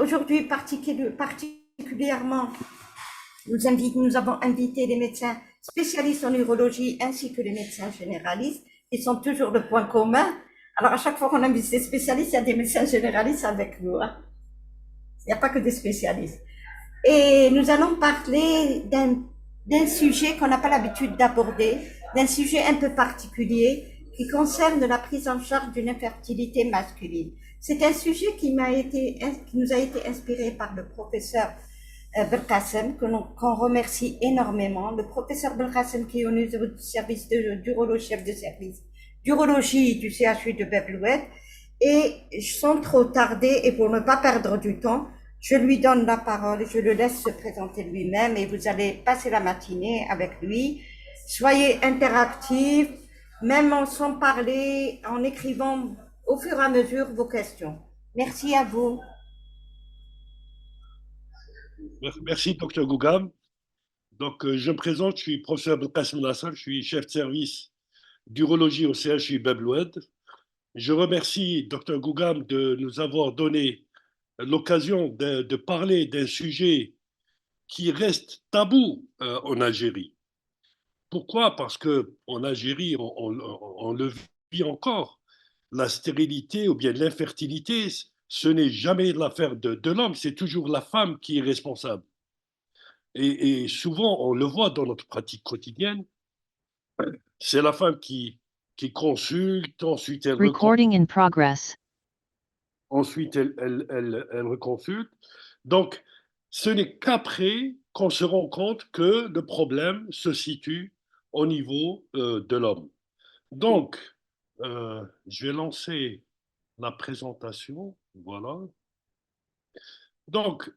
aujourd'hui, particulièrement, nous avons invité les médecins spécialistes en urologie ainsi que les médecins généralistes, qui sont toujours le point commun. Alors, à chaque fois qu'on invite des spécialistes, il y a des médecins généralistes avec nous, hein. Il n'y a pas que des spécialistes. Et nous allons parler d'un sujet qu'on n'a pas l'habitude d'aborder, d'un sujet un peu particulier qui concerne la prise en charge d'une infertilité masculine. C'est un sujet qui nous a été inspiré par le professeur Belkacem, qu'on remercie énormément. Le professeur Belkacem qui est au niveau du service d'urologie, chef de service d'urologie du CHU de Beblouet. Et sans trop tarder et pour ne pas perdre du temps, je lui donne la parole, je le laisse se présenter lui-même et vous allez passer la matinée avec lui. Soyez interactifs, même sans parler, en écrivant au fur et à mesure vos questions. Merci à vous. Merci, docteur Gougam. Donc, je me présente, je suis professeur Belkacem Nasser, je suis chef de service d'urologie au CHU Bebloued. Je remercie docteur Gougam de nous avoir donné l'occasion de parler d'un sujet qui reste tabou en Algérie. Pourquoi? Parce qu'en Algérie, on le vit encore. La stérilité ou bien l'infertilité, ce n'est jamais l'affaire de l'homme, c'est toujours la femme qui est responsable. Et souvent, on le voit dans notre pratique quotidienne, c'est la femme qui consulte, ensuite elle Recording in progress. ensuite elle reconsulte. Donc, ce n'est qu'après qu'on se rend compte que le problème se situe au niveau de l'homme. Donc, je vais lancer la présentation. Voilà. Donc,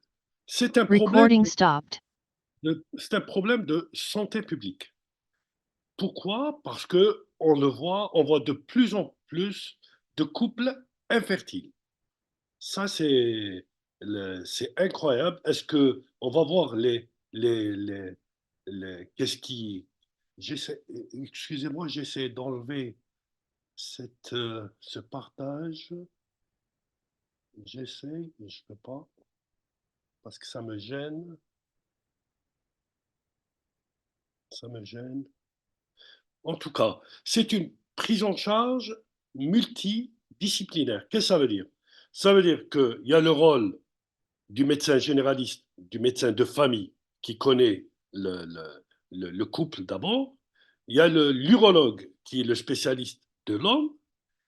c'est un problème Recording stopped. c'est un problème de santé publique. Pourquoi? Parce que on voit de plus en plus de couples infertiles. Ça, c'est incroyable. Est-ce que on va voir qu'est-ce qui, excusez-moi, j'essaie d'enlever ce partage. J'essaie, mais je peux pas parce que ça me gêne. Ça me gêne. En tout cas, c'est une prise en charge multidisciplinaire. Qu'est-ce que ça veut dire? Ça veut dire qu'il y a le rôle du médecin généraliste, du médecin de famille qui connaît le couple d'abord. Il y a l'urologue qui est le spécialiste de l'homme.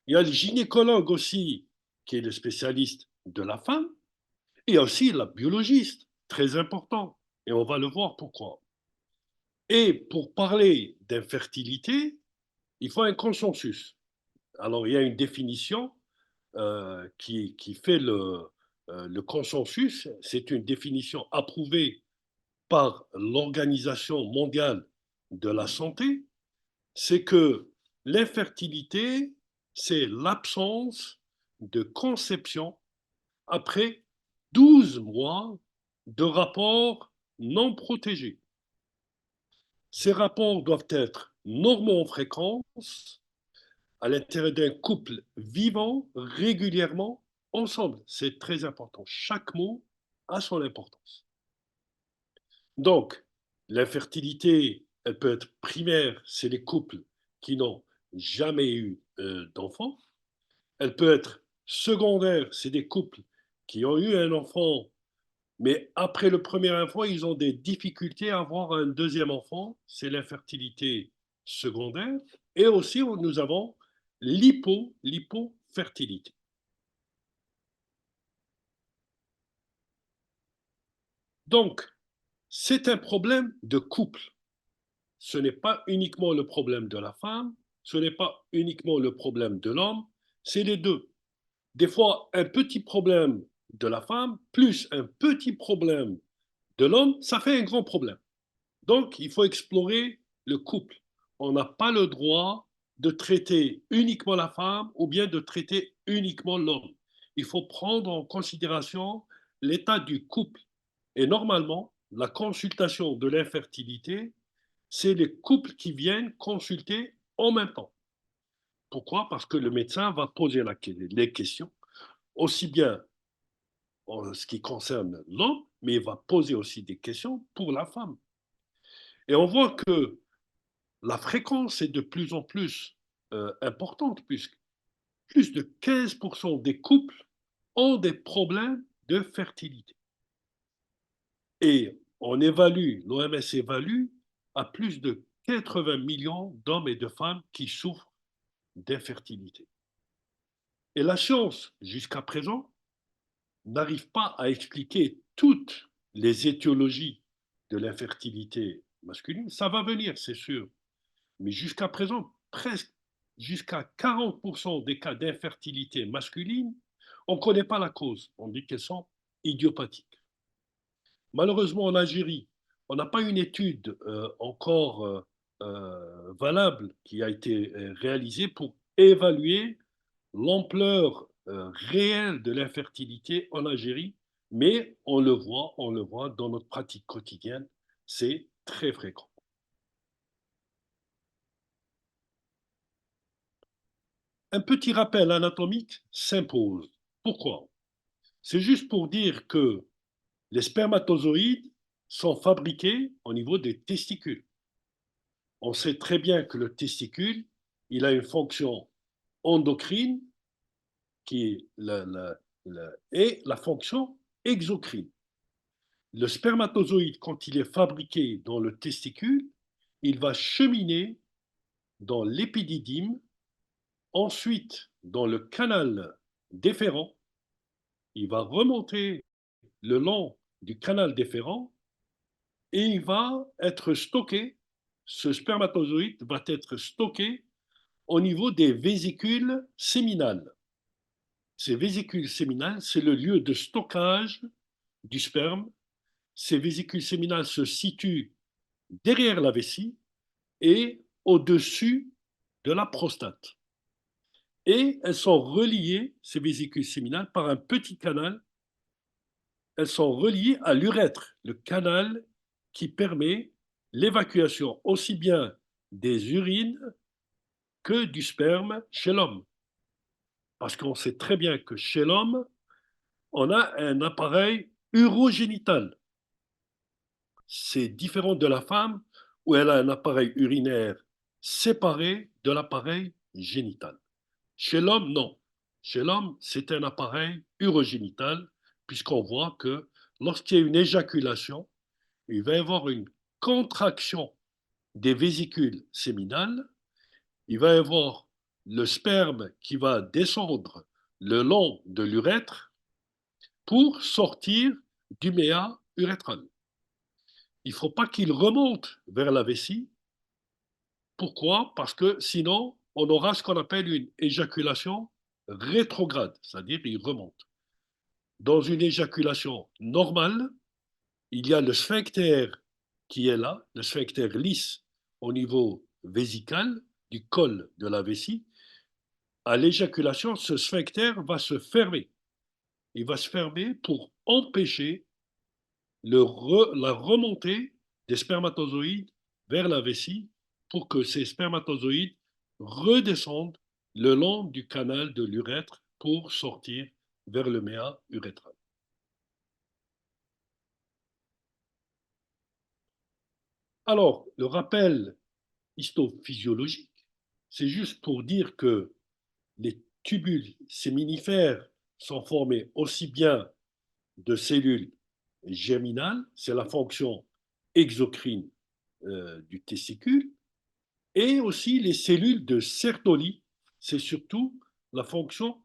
Il y a le gynécologue aussi qui est le spécialiste de la femme. Et il y a aussi la biologiste, très important. Et on va le voir pourquoi. Et pour parler d'infertilité, il faut un consensus. Alors, il y a une définition qui fait le consensus. C'est une définition approuvée par l'Organisation mondiale de la santé. C'est que l'infertilité, c'est l'absence de conception après 12 mois de rapports non protégés. Ces rapports doivent être normaux en fréquence à l'intérieur d'un couple vivant régulièrement ensemble. C'est très important. Chaque mot a son importance. Donc, l'infertilité, elle peut être primaire, c'est les couples qui n'ont jamais eu d'enfant. Elle peut être secondaire, c'est des couples qui ont eu un enfant, mais après le premier enfant, ils ont des difficultés à avoir un deuxième enfant. C'est l'infertilité secondaire. Et aussi, nous avons l'hypofertilité. Donc, c'est un problème de couple. Ce n'est pas uniquement le problème de la femme, ce n'est pas uniquement le problème de l'homme, c'est les deux. Des fois, un petit problème de la femme plus un petit problème de l'homme, ça fait un grand problème. Donc, il faut explorer le couple. On n'a pas le droit de traiter uniquement la femme ou bien de traiter uniquement l'homme. Il faut prendre en considération l'état du couple. Et normalement, la consultation de l'infertilité, c'est les couples qui viennent consulter en même temps. Pourquoi? Parce que le médecin va poser les questions, aussi bien en ce qui concerne l'homme, mais il va poser aussi des questions pour la femme. Et on voit que la fréquence est de plus en plus importante, puisque plus de 15% des couples ont des problèmes de fertilité. Et on évalue, l'OMS évalue à plus de 80 millions d'hommes et de femmes qui souffrent d'infertilité. Et la science, jusqu'à présent, n'arrive pas à expliquer toutes les étiologies de l'infertilité masculine. Ça va venir, c'est sûr. Mais jusqu'à présent, presque jusqu'à 40% des cas d'infertilité masculine, on ne connaît pas la cause. On dit qu'elles sont idiopathiques. Malheureusement, en Algérie, on n'a pas une étude encore valable qui a été réalisée pour évaluer l'ampleur réelle de l'infertilité en Algérie, mais on le voit dans notre pratique quotidienne, c'est très fréquent. Un petit rappel anatomique s'impose. Pourquoi? C'est juste pour dire que les spermatozoïdes sont fabriqués au niveau des testicules. On sait très bien que le testicule, il a une fonction endocrine qui est et la fonction exocrine. Le spermatozoïde, quand il est fabriqué dans le testicule, il va cheminer dans l'épididyme, ensuite dans le canal déférent, il va remonter le long du canal déférent et il va être stocké, ce spermatozoïde va être stocké au niveau des vésicules séminales. Ces vésicules séminales, c'est le lieu de stockage du sperme. Ces vésicules séminales se situent derrière la vessie et au-dessus de la prostate. Et elles sont reliées, ces vésicules séminales, par un petit canal. Elles sont reliées à l'urètre, le canal qui permet l'évacuation aussi bien des urines que du sperme chez l'homme. Parce qu'on sait très bien que chez l'homme, on a un appareil urogénital. C'est différent de la femme où elle a un appareil urinaire séparé de l'appareil génital. Chez l'homme, non. Chez l'homme, c'est un appareil urogénital, puisqu'on voit que lorsqu'il y a une éjaculation, il va y avoir une contraction des vésicules séminales, il va y avoir le sperme qui va descendre le long de l'urètre pour sortir du méa urétral. Il ne faut pas qu'il remonte vers la vessie. Pourquoi? Parce que sinon, on aura ce qu'on appelle une éjaculation rétrograde, c'est-à-dire il remonte. Dans une éjaculation normale, il y a le sphincter qui est là, le sphincter lisse au niveau vésical du col de la vessie. À l'éjaculation, ce sphincter va se fermer. Il va se fermer pour empêcher la remontée des spermatozoïdes vers la vessie pour que ces spermatozoïdes redescendent le long du canal de l'urètre pour sortir vers le méa urétral. Alors, le rappel histophysiologique, c'est juste pour dire que les tubules séminifères sont formés aussi bien de cellules germinales, c'est la fonction exocrine du testicule, et aussi les cellules de Sertoli, c'est surtout la fonction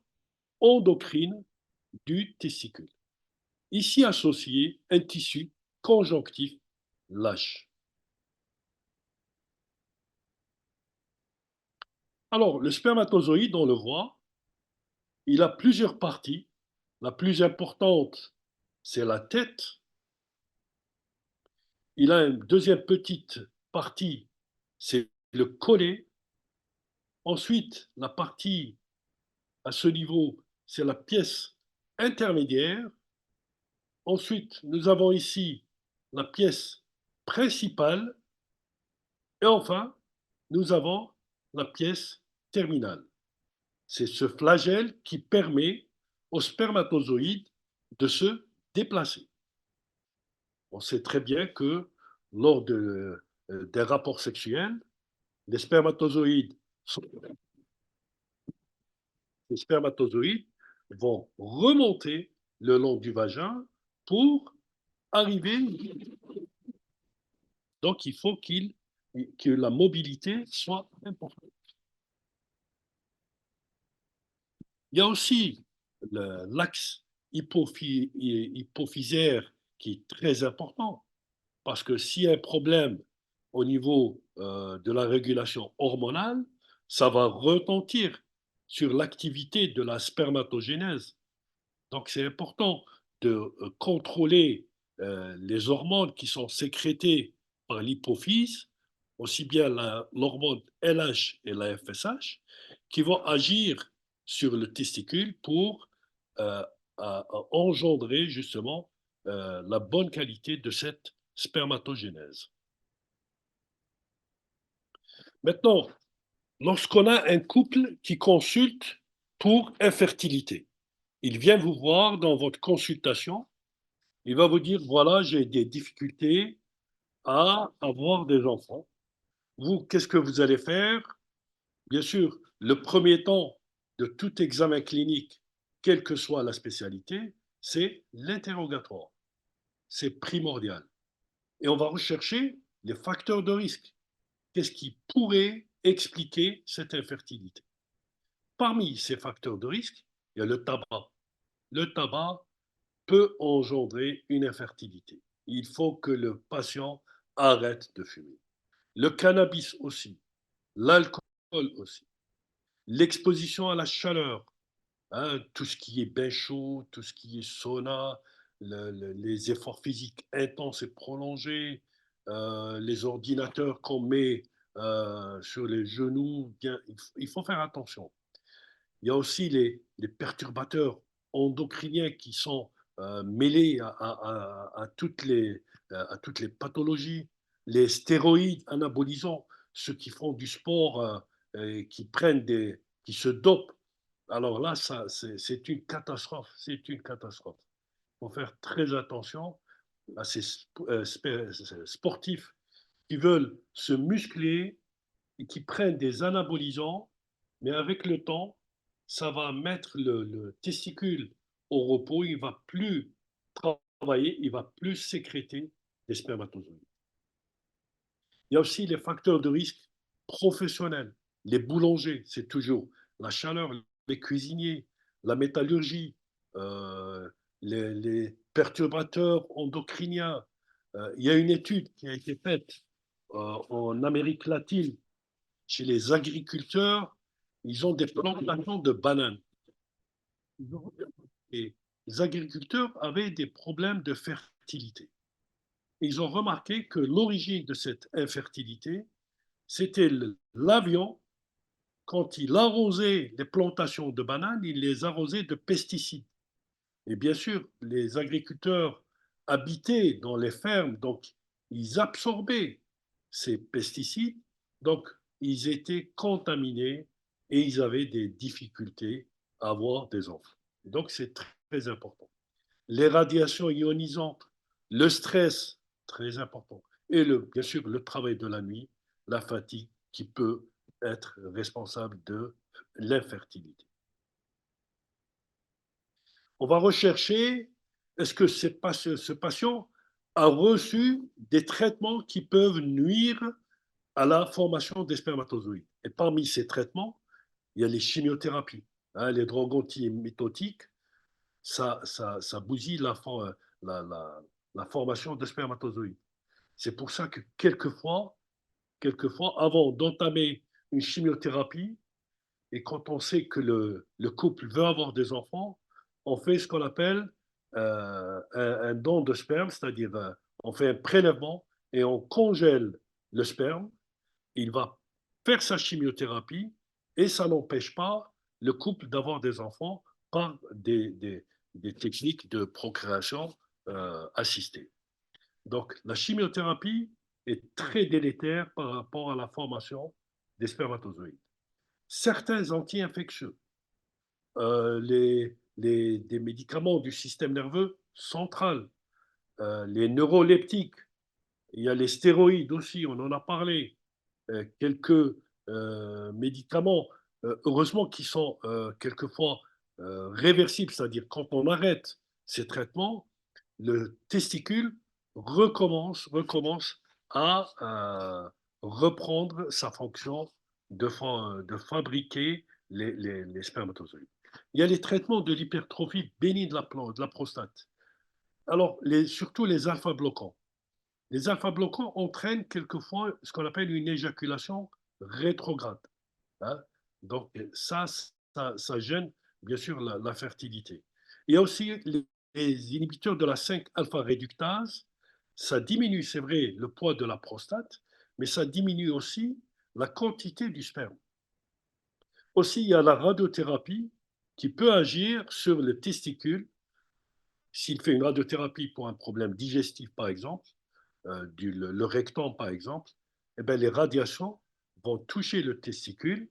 endocrine du testicule. Ici associé un tissu conjonctif lâche. Alors, le spermatozoïde, on le voit, il a plusieurs parties. La plus importante, c'est la tête. Il a une deuxième petite partie, c'est le collet. Ensuite, la partie à ce niveau, c'est la pièce intermédiaire. Ensuite, nous avons ici la pièce principale. Et enfin, nous avons la pièce terminale. C'est ce flagelle qui permet aux spermatozoïdes de se déplacer. On sait très bien que lors des rapports sexuels, les spermatozoïdes, les spermatozoïdes vont remonter le long du vagin pour arriver. Donc, il faut que la mobilité soit importante. Il y a aussi l'axe hypophysaire qui est très important parce que s'il y a un problème au niveau de la régulation hormonale, ça va retentir sur l'activité de la spermatogénèse. Donc, c'est important de contrôler les hormones qui sont sécrétées par l'hypophyse, aussi bien l'hormone LH et la FSH, qui vont agir sur le testicule pour euh, engendrer justement la bonne qualité de cette spermatogénèse. Maintenant, lorsqu'on a un couple qui consulte pour infertilité, il vient vous voir dans votre consultation, il va vous dire, voilà, j'ai des difficultés à avoir des enfants. Vous, qu'est-ce que vous allez faire? Bien sûr, le premier temps de tout examen clinique, quelle que soit la spécialité, c'est l'interrogatoire. C'est primordial. Et on va rechercher les facteurs de risque. Qu'est-ce qui pourrait expliquer cette infertilité? Parmi ces facteurs de risque, il y a le tabac. Le tabac peut engendrer une infertilité. Il faut que le patient arrête de fumer. Le cannabis aussi, l'alcool aussi, l'exposition à la chaleur, hein, tout ce qui est bain chaud, tout ce qui est sauna, les efforts physiques intenses et prolongés, les ordinateurs qu'on met sur les genoux, bien, il faut faire attention. Il y a aussi les perturbateurs endocriniens qui sont mêlés à toutes les pathologies, les stéroïdes anabolisants, ceux qui font du sport, qui se dopent. Alors là, c'est une catastrophe. C'est une catastrophe. Il faut faire très attention à ces sportifs qui veulent se muscler et qui prennent des anabolisants, mais avec le temps, ça va mettre le testicule au repos, il ne va plus travailler, il ne va plus sécréter des spermatozoïdes. Il y a aussi les facteurs de risque professionnels. Les boulangers, c'est toujours la chaleur, les cuisiniers, la métallurgie, euh, les perturbateurs endocriniens. Il y a une étude qui a été faite en Amérique latine chez les agriculteurs. Ils ont des plantations de bananes. Et les agriculteurs avaient des problèmes de fertilité. Ils ont remarqué que l'origine de cette infertilité, c'était l'avion. Quand il arrosait les plantations de bananes, il les arrosait de pesticides. Et bien sûr, les agriculteurs habitaient dans les fermes, donc ils absorbaient ces pesticides, donc ils étaient contaminés et ils avaient des difficultés à avoir des enfants. Donc c'est très important. Les radiations ionisantes, le stress, très important. Et bien sûr, le travail de la nuit, la fatigue qui peut être responsable de l'infertilité. On va rechercher, est-ce que ce patient a reçu des traitements qui peuvent nuire à la formation des spermatozoïdes. Et parmi ces traitements, il y a les chimiothérapies. Hein, les drogues antimétotiques, ça bousille la formation de spermatozoïdes. C'est pour ça que quelquefois, avant d'entamer une chimiothérapie, et quand on sait que le couple veut avoir des enfants, on fait ce qu'on appelle un don de sperme, c'est-à-dire on fait un prélèvement et on congèle le sperme. Il va faire sa chimiothérapie et ça n'empêche pas le couple d'avoir des enfants par des techniques de procréation assistée. Donc la chimiothérapie est très délétère par rapport à la formation des spermatozoïdes. Certains anti-infectieux, des médicaments du système nerveux central, les neuroleptiques, il y a les stéroïdes aussi, on en a parlé, quelques médicaments, heureusement, qui sont quelquefois réversibles, c'est-à-dire quand on arrête ces traitements, le testicule recommence à reprendre sa fonction de fabriquer les spermatozoïdes. Il y a les traitements de l'hypertrophie bénigne de la prostate. Alors, surtout les alpha-bloquants. Les alpha-bloquants entraînent quelquefois ce qu'on appelle une éjaculation rétrograde, hein. Donc, ça gêne bien sûr la fertilité. Il y a aussi les inhibiteurs de la 5-alpha-réductase. Ça diminue, c'est vrai, le poids de la prostate, mais ça diminue aussi la quantité du sperme. Aussi, il y a la radiothérapie qui peut agir sur le testicule. S'il fait une radiothérapie pour un problème digestif, par exemple, le rectum, par exemple, eh ben, les radiations vont toucher le testicule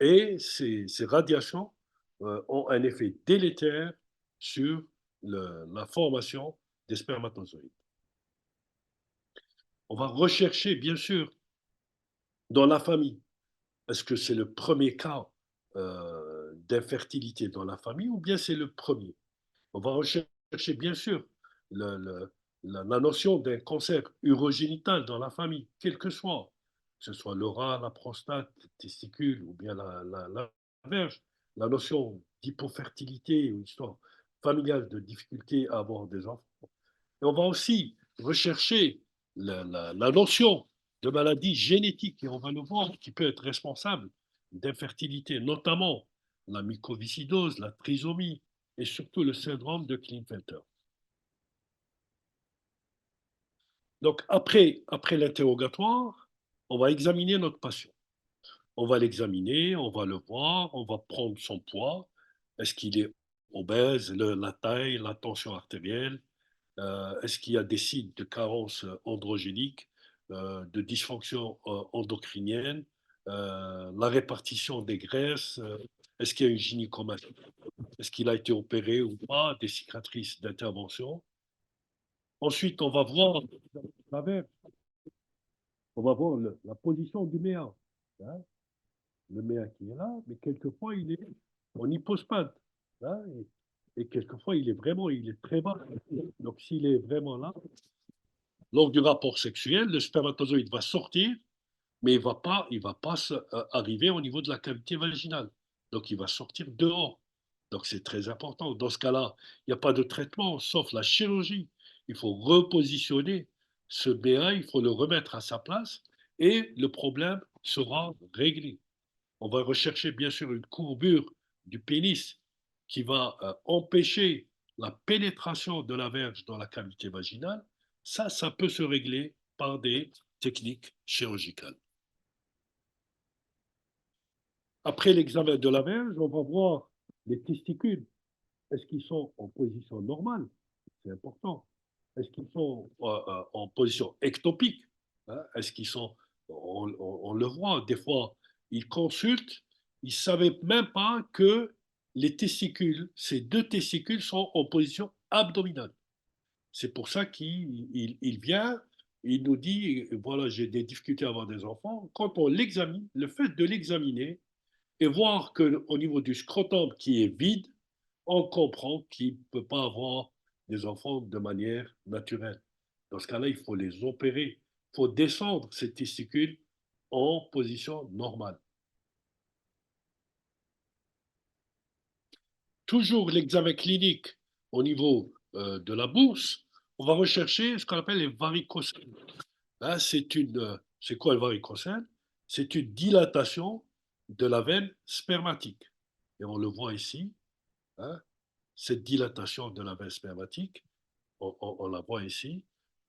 et ces radiations ont un effet délétère sur la formation des spermatozoïdes. On va rechercher, bien sûr, dans la famille. Est-ce que c'est le premier cas d'infertilité dans la famille ou bien c'est le premier? On va rechercher, bien sûr, le- le- la notion d'un cancer urogénital dans la famille, quel que ce soit le rat, la prostate, les testicules ou bien la verge. La notion d'hypofertilité ou histoire familiale de difficulté à avoir des enfants. Et on va aussi rechercher la notion de maladie génétique, et on va le voir, qui peut être responsable d'infertilité, notamment la mucoviscidose, la trisomie et surtout le syndrome de Klinefelter. Donc, après l'interrogatoire, on va examiner notre patient. On va l'examiner, on va le voir, on va prendre son poids. Est-ce qu'il est obèse, la taille, la tension artérielle? Est-ce qu'il y a des signes de carence androgénique, de dysfonction endocrinienne, la répartition des graisses? Est-ce qu'il y a une gynécomastie? Est-ce qu'il a été opéré ou pas? Des cicatrices d'intervention? Ensuite, la on va voir la position du méa, hein. Le méa qui est là, mais quelquefois il est en hypospade, hein, et quelquefois il est très bas. Donc s'il est vraiment là, lors du rapport sexuel, le spermatozoïde va sortir, mais il va pas arriver au niveau de la cavité vaginale. Donc il va sortir dehors. Donc c'est très important. Dans ce cas-là, il n'y a pas de traitement, sauf la chirurgie. Il faut repositionner ce BA, il faut le remettre à sa place et le problème sera réglé. On va rechercher bien sûr une courbure du pénis qui va empêcher la pénétration de la verge dans la cavité vaginale. Ça peut se régler par des techniques chirurgicales. Après l'examen de la verge, on va voir les testicules. Est-ce qu'ils sont en position normale? C'est important. Est-ce qu'ils sont en position ectopique, hein? Est-ce qu'ils sont, on le voit, des fois, ils consultent, ils ne savaient même pas que les testicules, ces deux testicules sont en position abdominale. C'est pour ça qu'il vient, il nous dit, voilà, j'ai des difficultés à avoir des enfants. Quand on l'examine, le fait de l'examiner et voir qu'au niveau du scrotum qui est vide, on comprend qu'il ne peut pas avoir des enfants de manière naturelle. Dans ce cas-là, il faut les opérer. Il faut descendre ces testicules en position normale. Toujours l'examen clinique au niveau de la bourse, on va rechercher ce qu'on appelle les varicocèles. Là, c'est quoi le varicocèle? C'est une dilatation de la veine spermatique. Et on le voit ici, hein, cette dilatation de la veine spermatique, on la voit ici.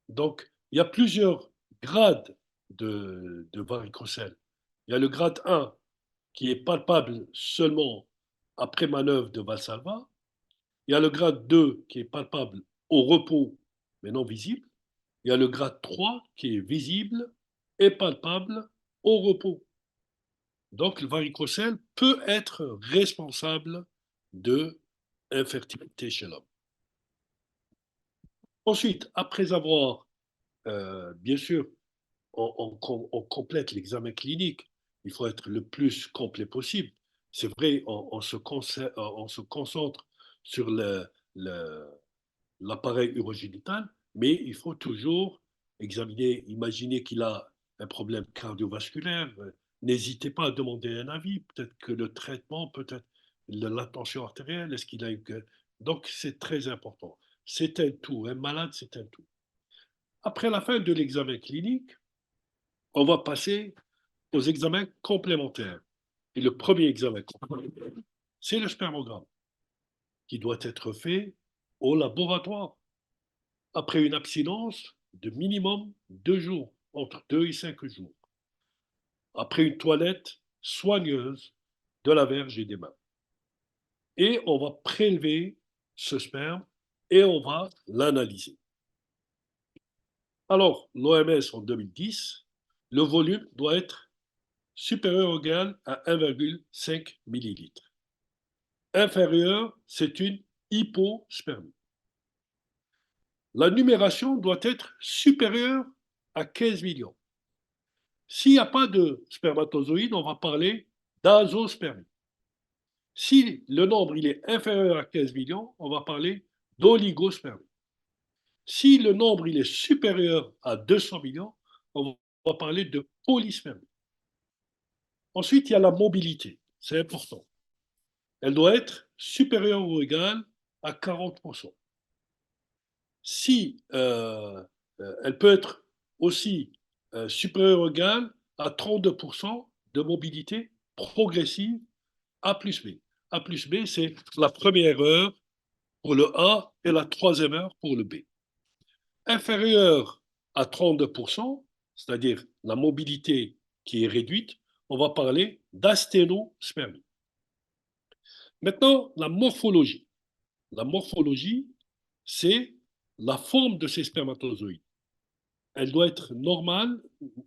Donc, il y a plusieurs grades de varicocèle. Il y a le grade 1 qui est palpable seulement après manœuvre de Valsalva. Il y a le grade 2 qui est palpable au repos, mais non visible. Il y a le grade 3 qui est visible et palpable au repos. Donc, le varicocèle peut être responsable de infertilité chez l'homme. Ensuite, après avoir, bien sûr, on complète l'examen clinique. Il faut être le plus complet possible. C'est vrai, on se concentre sur l'appareil urogénital, mais il faut toujours examiner, imaginer qu'il a un problème cardiovasculaire. N'hésitez pas à demander un avis. Peut-être que le traitement, peut-être la tension artérielle, est-ce qu'il a eu que... Donc, c'est très important. C'est un tout. Un malade, c'est un tout. Après la fin de l'examen clinique, on va passer aux examens complémentaires. Et le premier examen complémentaire, c'est le spermogramme, qui doit être fait au laboratoire après une abstinence de minimum 2 jours, entre 2 et 5 jours, après une toilette soigneuse de la verge et des mains. Et on va prélever ce sperme et on va l'analyser. Alors, l'OMS en 2010, le volume doit être supérieur ou égal à 1,5 millilitres. Inférieur, c'est une hypospermie. La numération doit être supérieure à 15 millions. S'il n'y a pas de spermatozoïdes, on va parler d'azospermie. Si le nombre il est inférieur à 15 millions, on va parler d'oligospermie. Si le nombre il est supérieur à 200 millions, on va parler de polyspermie. Ensuite, il y a la mobilité. C'est important. Elle doit être supérieure ou égale à 40%. Si elle peut être aussi supérieure ou égale à 32% de mobilité progressive A plus B. A plus B, c'est la première heure pour le A et la troisième heure pour le B. Inférieure à 32%, c'est-à-dire la mobilité qui est réduite, on va parler d'asténospermie. Maintenant, la morphologie. La morphologie, c'est la forme de ces spermatozoïdes. Elle doit être normale,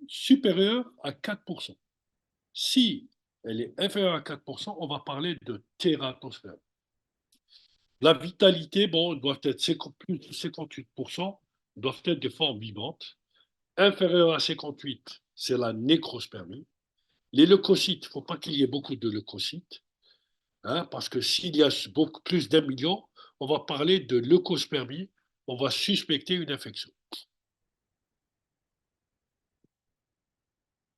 supérieure à 4%. Si elle est inférieure à 4%, on va parler de tératospermie. La vitalité, bon, doit être plus de 58%, doivent être des formes vivantes. Inférieure à 58, c'est la nécrospermie. Les leucocytes, il ne faut pas qu'il y ait beaucoup de leucocytes, hein, parce que s'il y a beaucoup plus d'1 million, on va parler de leucospermie, on va suspecter une infection.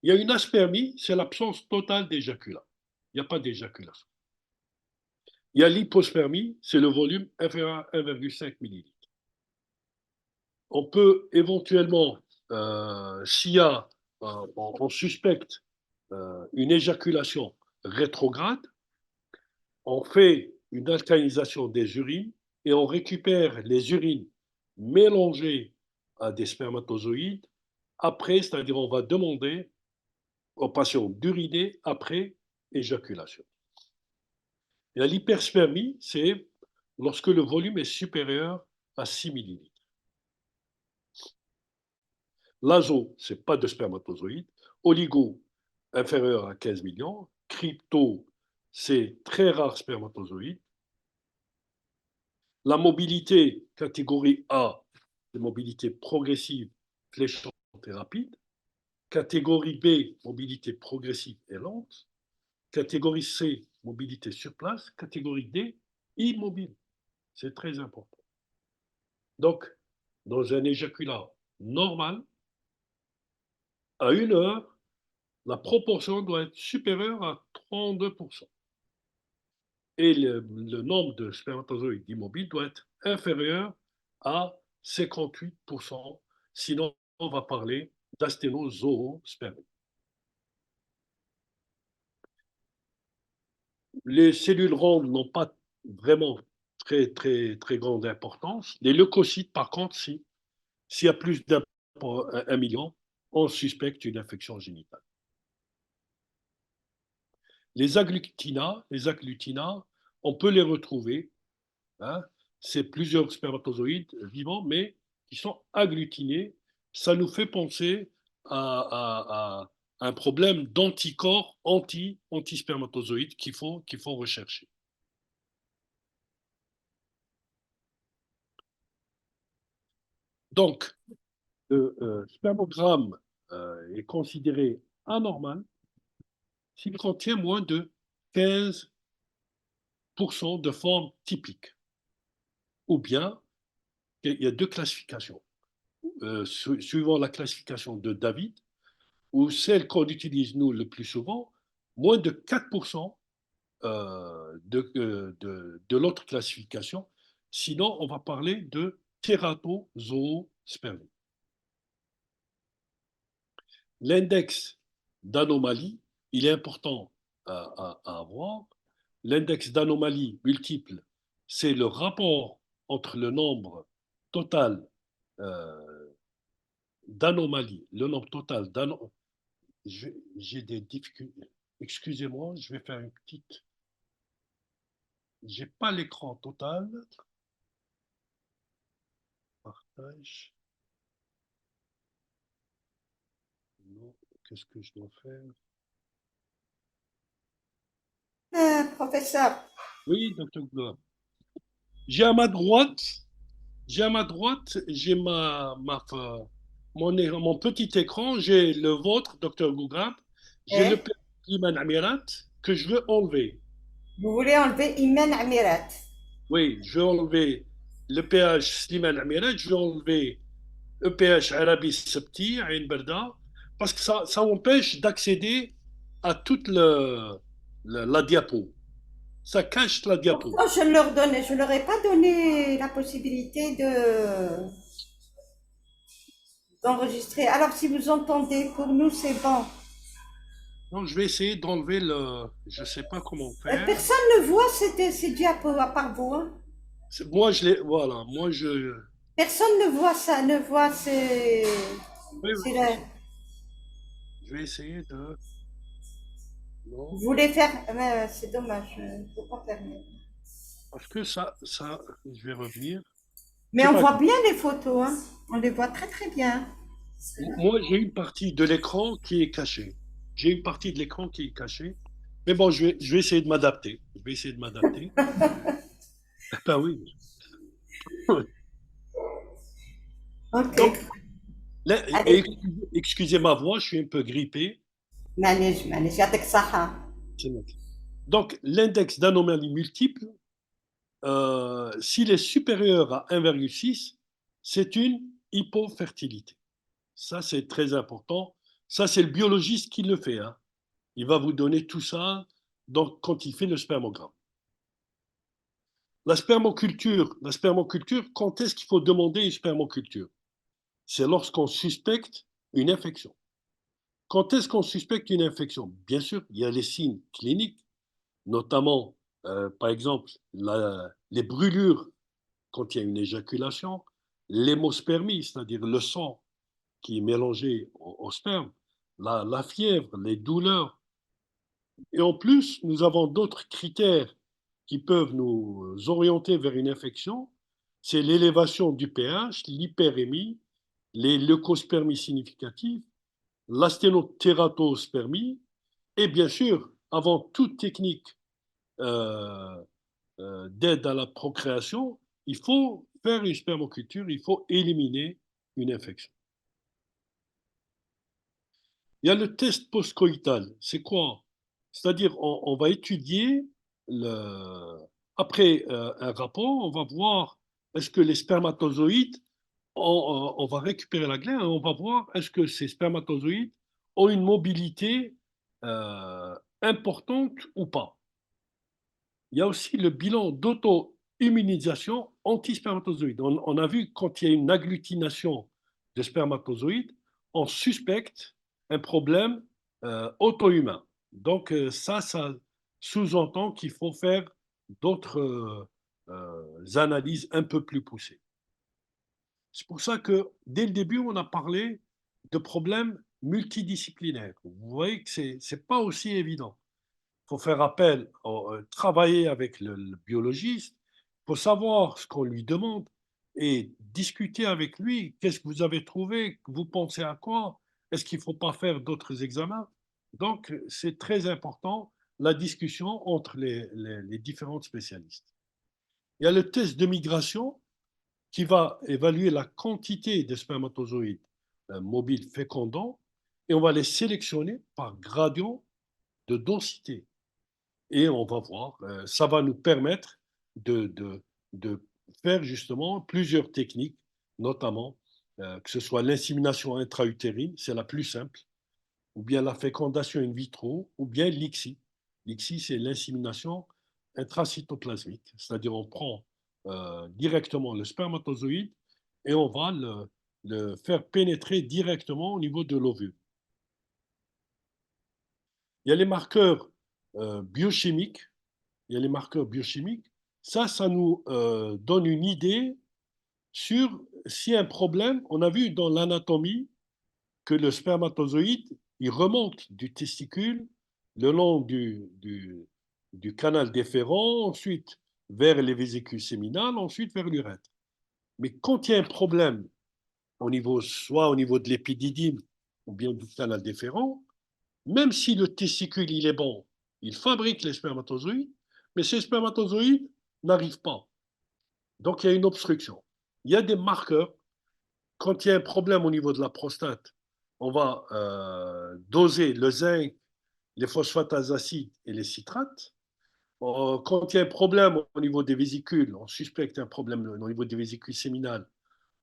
Il y a une aspermie, c'est l'absence totale d'éjaculat. Il n'y a pas d'éjaculation. Il y a l'hypospermie, c'est le volume inférieur à 1,5 millilitre. On peut éventuellement, s'il y a, on suspecte une éjaculation rétrograde, on fait une alcalinisation des urines et on récupère les urines mélangées à des spermatozoïdes après, c'est-à-dire on va demander aux patients d'uriner après éjaculation. Et l'hyperspermie, c'est lorsque le volume est supérieur à 6 millilitres. L'azo, ce n'est pas de spermatozoïdes. Oligo, inférieur à 15 millions. Crypto, c'est très rare spermatozoïdes. La mobilité, catégorie A, c'est mobilité progressive, fléchante et rapide. Catégorie B, mobilité progressive et lente. Catégorie C, mobilité sur place. Catégorie D, immobile. C'est très important. Donc, dans un éjaculat normal, à 1 heure, la proportion doit être supérieure à 32%. Et le nombre de spermatozoïdes immobiles doit être inférieur à 58%. Sinon, on va parler d'asténozoospermie. Les cellules rondes n'ont pas vraiment très grande importance. Les leucocytes, par contre, si. S'il y a plus d'1 million, on suspecte une infection génitale. Les agglutinats, on peut les retrouver. Hein, c'est plusieurs spermatozoïdes vivants, mais qui sont agglutinés. Ça nous fait penser à un problème d'anticorps anti-spermatozoïdes qu'il faut rechercher. Donc, le spermogramme est considéré anormal s'il contient moins de 15% de formes typiques. Ou bien, il y a deux classifications. Suivant la classification de David, ou celle qu'on utilise nous le plus souvent, moins de 4% de l'autre classification. Sinon, on va parler de tératozoospermie. L'index d'anomalie, il est important à avoir. L'index d'anomalie multiple, c'est le rapport entre le nombre total d'anomalies, le nombre total d'anomalies. J'ai des difficultés. Excusez-moi, je vais faire une petite. J'ai pas l'écran total. Partage. Non, qu'est-ce que je dois faire? Professeur, Oui, docteur Gloire. J'ai à ma droite, j'ai mon petit écran, j'ai le vôtre, docteur Gougrab, j'ai le eh, père Iman Amirat que je veux enlever. vous voulez enlever Imen Amirat. Oui, je veux enlever le PH Slimane Amirat, je veux enlever EPH Arabi Septi, Ain Berda, parce que ça empêche d'accéder à toute la diapo. Ça cache la diapo. Pourtant, je leur ai pas donné la possibilité d'enregistrer. Alors, si vous entendez, pour nous, c'est bon. Donc, je vais essayer d'enlever le. Je ne sais pas comment faire. Personne ne voit ces diapos à part vous, hein. Moi, je l'ai. Voilà. Moi, je. Personne ne voit ça, ne voit Oui, c'est oui. Je vais essayer de. vous Non. voulez faire, c'est dommage, je ne peux pas faire mieux. Parce que ça. Je vais revenir. Mais C'est on pas voit grave. bien les photos, hein. On les voit très très bien. Moi, j'ai une partie de l'écran qui est cachée. J'ai une partie de l'écran qui est cachée. Mais bon, je vais essayer de m'adapter. Je vais essayer de m'adapter. Ben oui. Donc, Ok. là, Allez, excusez ma voix, je suis un peu grippé. معليش يعطيك الصحة. C'est net. Donc, l'index d'anomalie multiple, s'il est supérieur à 1,6, c'est une hypofertilité. Ça, c'est très important. Ça, c'est le biologiste qui le fait, hein. Il va vous donner tout ça donc, quand il fait le spermogramme. La spermoculture, quand est-ce qu'il faut demander une spermoculture? C'est lorsqu'on suspecte une infection. Quand est-ce qu'on suspecte une infection? Bien sûr, il y a les signes cliniques, notamment, par exemple, les brûlures quand il y a une éjaculation, l'hémospermie, c'est-à-dire le sang qui est mélangé au sperme, la fièvre, les douleurs. Et en plus, nous avons d'autres critères qui peuvent nous orienter vers une infection. C'est l'élévation du pH, l'hyperémie, les leucospermies significatives, l'asténotératospermie, et bien sûr, avant toute technique euh, d'aide à la procréation, il faut faire une spermoculture, il faut éliminer une infection. Il y a le test postcoïtal. C'est quoi? C'est-à-dire, on va étudier, après un rapport, on va voir est-ce que les spermatozoïdes, on va récupérer la glaire et on va voir est-ce que ces spermatozoïdes ont une mobilité importante ou pas. Il y a aussi le bilan d'auto-immunisation anti-spermatozoïde. On a vu quand il y a une agglutination de spermatozoïdes, on suspecte un problème auto-humain. Donc ça sous-entend qu'il faut faire d'autres analyses un peu plus poussées. C'est pour ça que dès le début, on a parlé de problèmes multidisciplinaires. Vous voyez que ce n'est pas aussi évident. Il faut faire appel, travailler avec le biologiste, il faut savoir ce qu'on lui demande et discuter avec lui. Qu'est-ce que vous avez trouvé? Vous pensez à quoi? Est-ce qu'il ne faut pas faire d'autres examens? Donc, c'est très important la discussion entre les différents spécialistes. Il y a le test de migration. qui va évaluer la quantité de spermatozoïdes mobiles fécondants et on va les sélectionner par gradient de densité. Et on va voir, ça va nous permettre de faire justement plusieurs techniques, notamment que ce soit l'insémination intra-utérine, c'est la plus simple, ou bien la fécondation in vitro, ou bien l'ICSI. L'ICSI, c'est l'insémination intracytoplasmique, c'est-à-dire on prend directement le spermatozoïde et on va le faire pénétrer directement au niveau de l'ovule. Il y a les marqueurs biochimiques. Il y a les marqueurs biochimiques. Ça nous donne une idée sur s'il y a un problème. On a vu dans l'anatomie que le spermatozoïde, il remonte du testicule le long du canal déférent, ensuite vers les vésicules séminales, ensuite vers l'urètre. Mais quand il y a un problème soit au niveau de l'épididyme ou bien du canal déférent, même si le testicule il est bon, il fabrique les spermatozoïdes, mais ces spermatozoïdes n'arrivent pas. Donc il y a une obstruction. Il y a des marqueurs. Quand il y a un problème au niveau de la prostate, on va doser le zinc, les phosphatases acides et les citrates. Quand il y a un problème au niveau des vésicules, on suspecte un problème au niveau des vésicules séminales,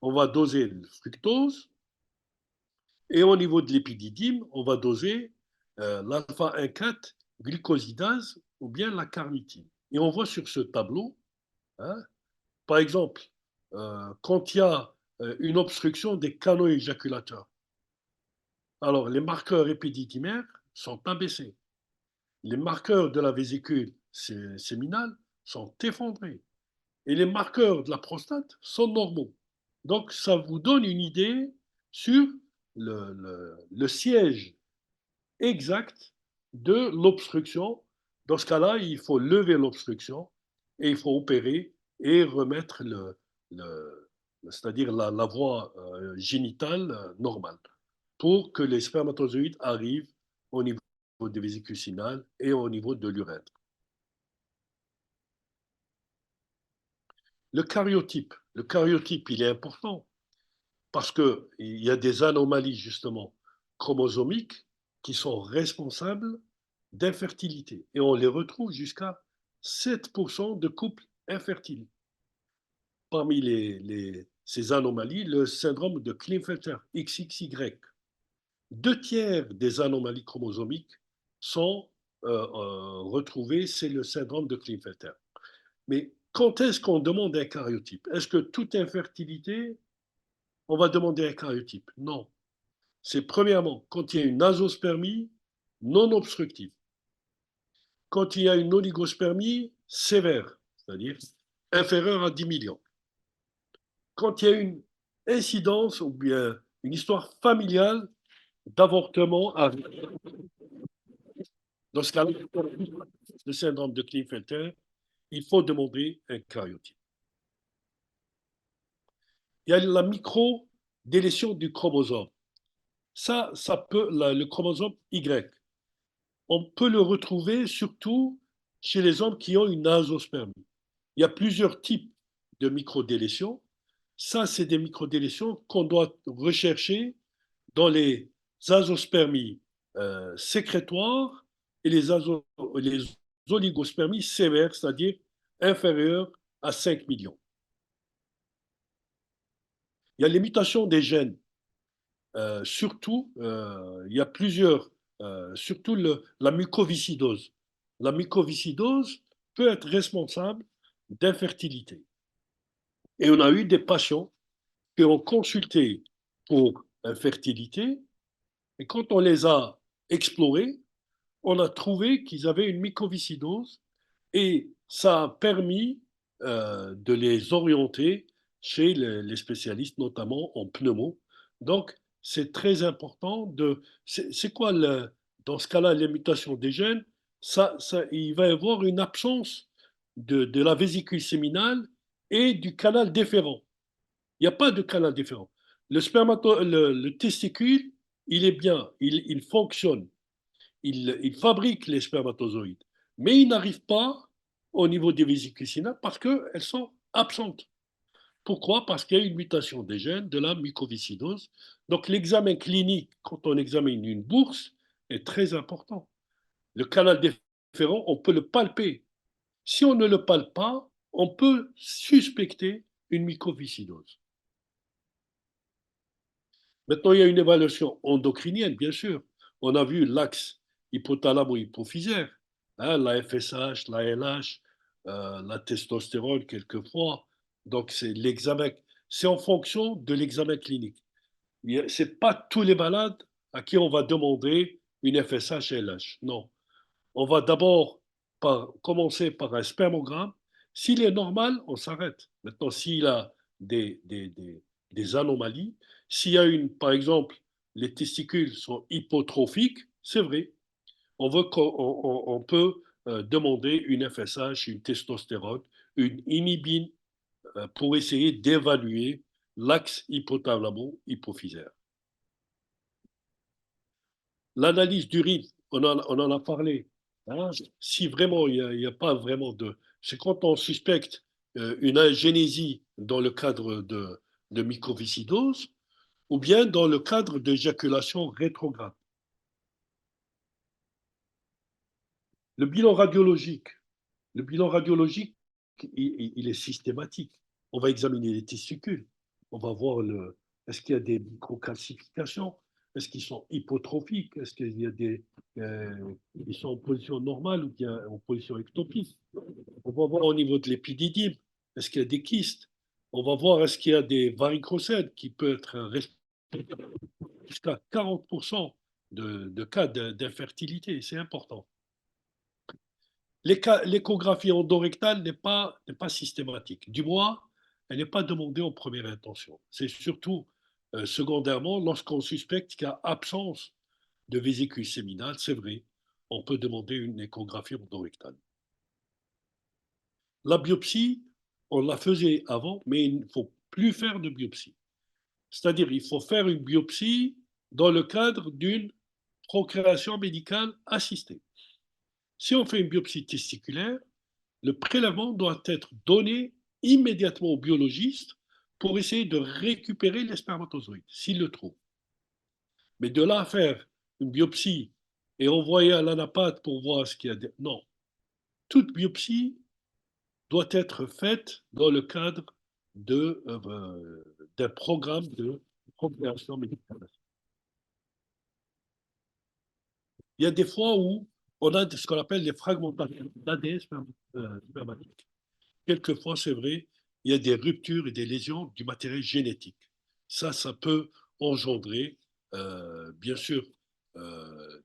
on va doser le fructose. Et au niveau de l'épididyme, on va doser l'alpha 1,4 glucosidase ou bien la carnitine. Et on voit sur ce tableau, hein, par exemple, quand il y a une obstruction des canaux éjaculateurs, alors les marqueurs épididymaires sont abaissés. Les marqueurs de la vésicule séminale sont effondrés. Et les marqueurs de la prostate sont normaux. Donc, ça vous donne une idée sur le siège exact de l'obstruction. Dans ce cas-là, il faut lever l'obstruction et il faut opérer et remettre c'est-à-dire la voie génitale normale pour que les spermatozoïdes arrivent au niveau des vésicules séminales et au niveau de l'urètre. Le cariotype, il est important parce qu'il y a des anomalies justement chromosomiques qui sont responsables d'infertilité. Et on les retrouve jusqu'à 7% de couples infertiles. Parmi ces anomalies, le syndrome de Klinefelter, XXY. 2 tiers des anomalies chromosomiques sont retrouvées, c'est le syndrome de Klinefelter. Mais quand est-ce qu'on demande un cariotype? Est-ce que toute infertilité, on va demander un cariotype? Non. C'est premièrement quand il y a une azospermie non obstructive. Quand il y a une oligospermie sévère, c'est-à-dire inférieure à 10 millions. Quand il y a une incidence ou bien une histoire familiale d'avortement dans ce cas-là, le syndrome de Klinefelter, il faut demander un cariotype. Il y a la microdélétion du chromosome. Ça peut, le chromosome Y, on peut le retrouver surtout chez les hommes qui ont une azospermie. Il y a plusieurs types de microdélétions. Ça, c'est des microdélétions qu'on doit rechercher dans les azospermies sécrétoires et les oligospermies sévères, c'est-à-dire inférieures à 5 millions. Il y a les mutations des gènes. Surtout, il y a plusieurs, surtout la mucoviscidose. La mucoviscidose peut être responsable d'infertilité. Et on a eu des patients qui ont consulté pour infertilité, et quand on les a explorés, on a trouvé qu'ils avaient une mucoviscidose, et ça a permis de les orienter chez les spécialistes, notamment en pneumo. Donc, c'est très important de. C'est quoi, dans ce cas-là, les mutations des gènes? Il va y avoir une absence de la vésicule séminale et du canal déférent. Il n'y a pas de canal déférent. Le testicule, il est bien, il fonctionne, il fabrique les spermatozoïdes, mais il n'arrive pas au niveau des vésicules séminales parce qu'elles sont absentes. Pourquoi? Parce qu'il y a une mutation des gènes de la mucoviscidose. Donc l'examen clinique, quand on examine une bourse, est très important. Le canal déférent, on peut le palper. Si on ne le palpe pas, on peut suspecter une mucoviscidose. Maintenant, il y a une évaluation endocrinienne, bien sûr. On a vu l'axe hypothalamo-hypophysaire, hein, la FSH, la LH, la testostérone quelquefois. Donc, c'est l'examen, c'est en fonction de l'examen clinique. Ce n'est pas tous les malades à qui on va demander une FSH et LH. Non. On va d'abord commencer par un spermogramme. S'il est normal, on s'arrête. Maintenant, s'il a des anomalies, s'il y a par exemple, les testicules sont hypotrophiques, c'est vrai, on peut demander une FSH, une testostérone, une inhibine pour essayer d'évaluer l'axe hypothalamo-hypophysaire. L'analyse d'urine, on en a parlé. Hein. Si vraiment il n'y a, pas vraiment de... C'est quand on suspecte une ingénésie dans le cadre de mycoviscidose ou bien dans le cadre d'éjaculation rétrograde. Le bilan radiologique, il est systématique. On va examiner les testicules. On va voir est-ce qu'il y a des microcalcifications, est-ce qu'ils sont hypotrophiques, est-ce qu'il y a ils sont en position normale ou bien en position ectopique. On va voir au niveau de l'épididyme, est-ce qu'il y a des kystes. On va voir est-ce qu'il y a des varicocèles qui peuvent être jusqu'à 40% de cas d'infertilité. C'est important. L'échographie endorectale n'est pas systématique. Du moins, elle n'est pas demandée en première intention. C'est surtout secondairement lorsqu'on suspecte qu'il y a absence de vésicule séminale, c'est vrai, on peut demander une échographie endorectale. La biopsie, on la faisait avant, mais il ne faut plus faire de biopsie. C'est-à-dire il faut faire une biopsie dans le cadre d'une procréation médicale assistée. Si on fait une biopsie testiculaire, le prélèvement doit être donné immédiatement au biologiste pour essayer de récupérer les spermatozoïdes, s'il le trouve. Mais de là à faire une biopsie et envoyer à l'anapathe pour voir ce qu'il y a... Non. Toute biopsie doit être faite dans le cadre d'un programme de procréation médicale. Il y a des fois où on a ce qu'on appelle les fragmentations d'ADN spermatique. Quelquefois, c'est vrai, il y a des ruptures et des lésions du matériel génétique. Ça peut engendrer, bien sûr,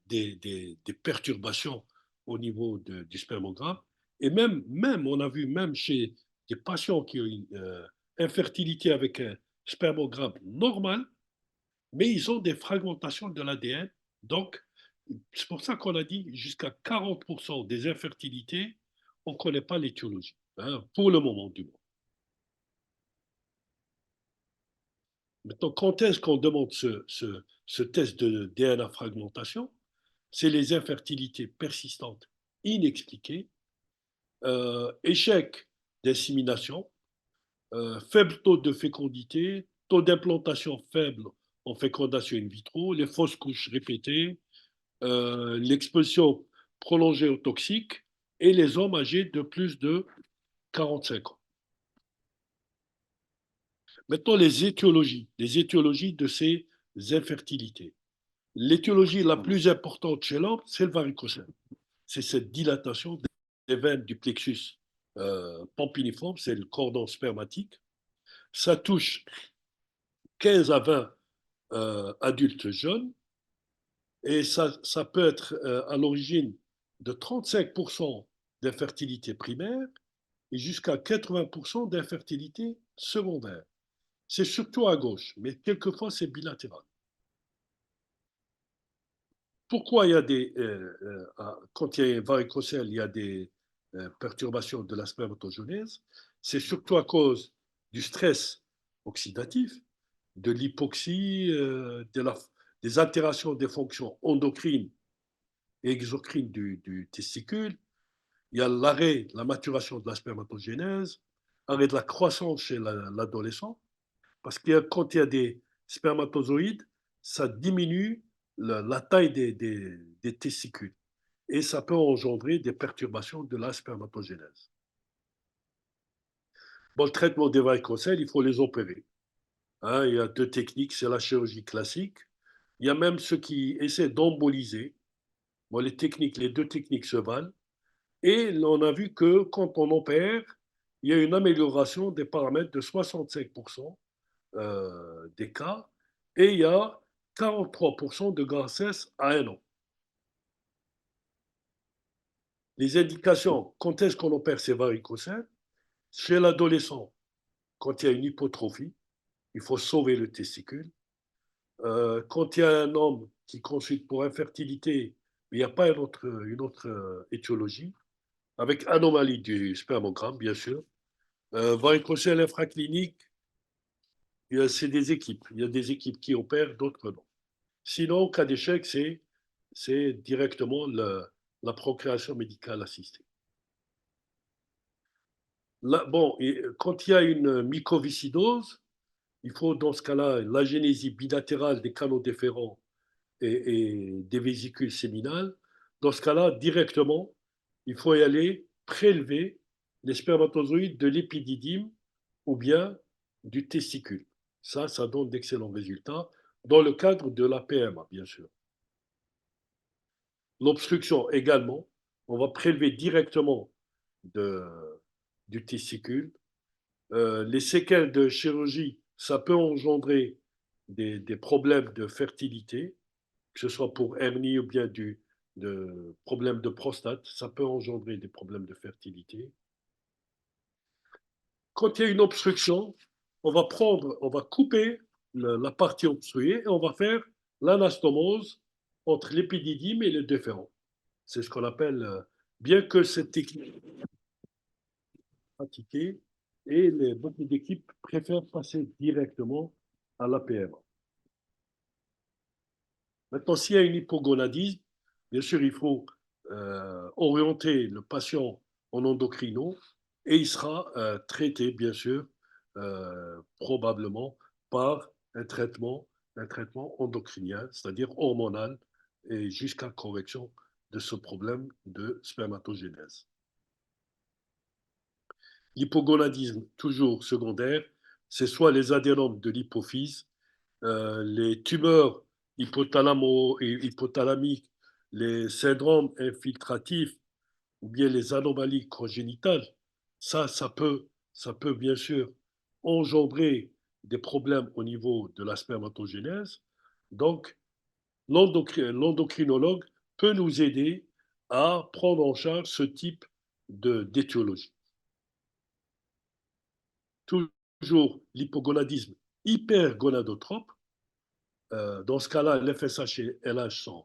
des perturbations au niveau du spermogramme. Et même, on a vu, même chez des patients qui ont une infertilité avec un spermogramme normal, mais ils ont des fragmentations de l'ADN. Donc, c'est pour ça qu'on a dit jusqu'à 40% des infertilités, on ne connaît pas l'étiologie, hein, pour le moment du moins. Maintenant, quand est-ce qu'on demande ce test de DNA fragmentation? C'est les infertilités persistantes inexpliquées, échec d'insémination, faible taux de fécondité, taux d'implantation faible en fécondation in vitro, les fausses couches répétées, l'exposition prolongée aux toxiques et les hommes âgés de plus de 45 ans. Maintenant, les étiologies de ces infertilités. L'étiologie la plus importante chez l'homme, c'est le varicocèle. C'est cette dilatation des veines du plexus pampiniforme, c'est le cordon spermatique. Ça touche 15 à 20 adultes jeunes et ça peut être à l'origine de 35% d'infertilité primaire et jusqu'à 80% d'infertilité secondaire. C'est surtout à gauche, mais quelquefois c'est bilatéral. Pourquoi il y a quand il y a un varicocèle, il y a des perturbations de la spermatogenèse? C'est surtout à cause du stress oxydatif, de l'hypoxie, des altérations des fonctions endocrines et exocrines du testicule. Il y a l'arrêt, la maturation de la spermatogénèse, arrêt de la croissance chez l'adolescent, parce que quand il y a des spermatozoïdes, ça diminue la taille des testicules et ça peut engendrer des perturbations de la spermatogénèse. Bon, le traitement des varicocèles, il faut les opérer. Hein, il y a deux techniques, c'est la chirurgie classique. Il y a même ceux qui essaient d'emboliser. Bon, les deux techniques se valent. Et on a vu que quand on opère, il y a une amélioration des paramètres de 65% des cas et il y a 43% de grossesse à 1 an. Les indications, quand est-ce qu'on opère ces varicocèles? Chez l'adolescent, quand il y a une hypotrophie, il faut sauver le testicule. Quand il y a un homme qui consulte pour infertilité, mais il n'y a pas une autre étiologie, avec anomalie du spermogramme, bien sûr. Varicocèle infraclinique, c'est des équipes. Il y a des équipes qui opèrent, d'autres non. Sinon, cas d'échec, c'est directement la procréation médicale assistée. Là, bon, et quand il y a une mycoviscidose, il faut dans ce cas-là l'agénésie bilatérale des canaux déférents et des vésicules séminales. Dans ce cas-là, directement, il faut y aller prélever les spermatozoïdes de l'épididyme ou bien du testicule. Ça donne d'excellents résultats dans le cadre de la PMA, bien sûr. L'obstruction également, on va prélever directement de, du testicule. Les séquelles de chirurgie, ça peut engendrer des problèmes de fertilité, que ce soit pour hernie ou bien de problèmes de prostate, ça peut engendrer des problèmes de fertilité. Quand il y a une obstruction, on va couper la partie obstruée et on va faire l'anastomose entre l'épididyme et le déférent. C'est ce qu'on appelle, bien que cette technique est pratiquée, et beaucoup d'équipes préfèrent passer directement à l'APM. Maintenant, s'il y a une hypogonadisme, bien sûr, il faut orienter le patient en endocrino et il sera traité, bien sûr, probablement par un traitement endocrinien, c'est-à-dire hormonal, et jusqu'à correction de ce problème de spermatogénèse. L'hypogonadisme, toujours secondaire, c'est soit les adénomes de l'hypophyse, les tumeurs hypothalamiques, les syndromes infiltratifs ou bien les anomalies congénitales. Ça peut bien sûr engendrer des problèmes au niveau de la spermatogénèse. Donc, l'endocrinologue peut nous aider à prendre en charge ce type d'étiologie. Toujours l'hypogonadisme hypergonadotrope. Dans ce cas-là, l'FSH et LH sont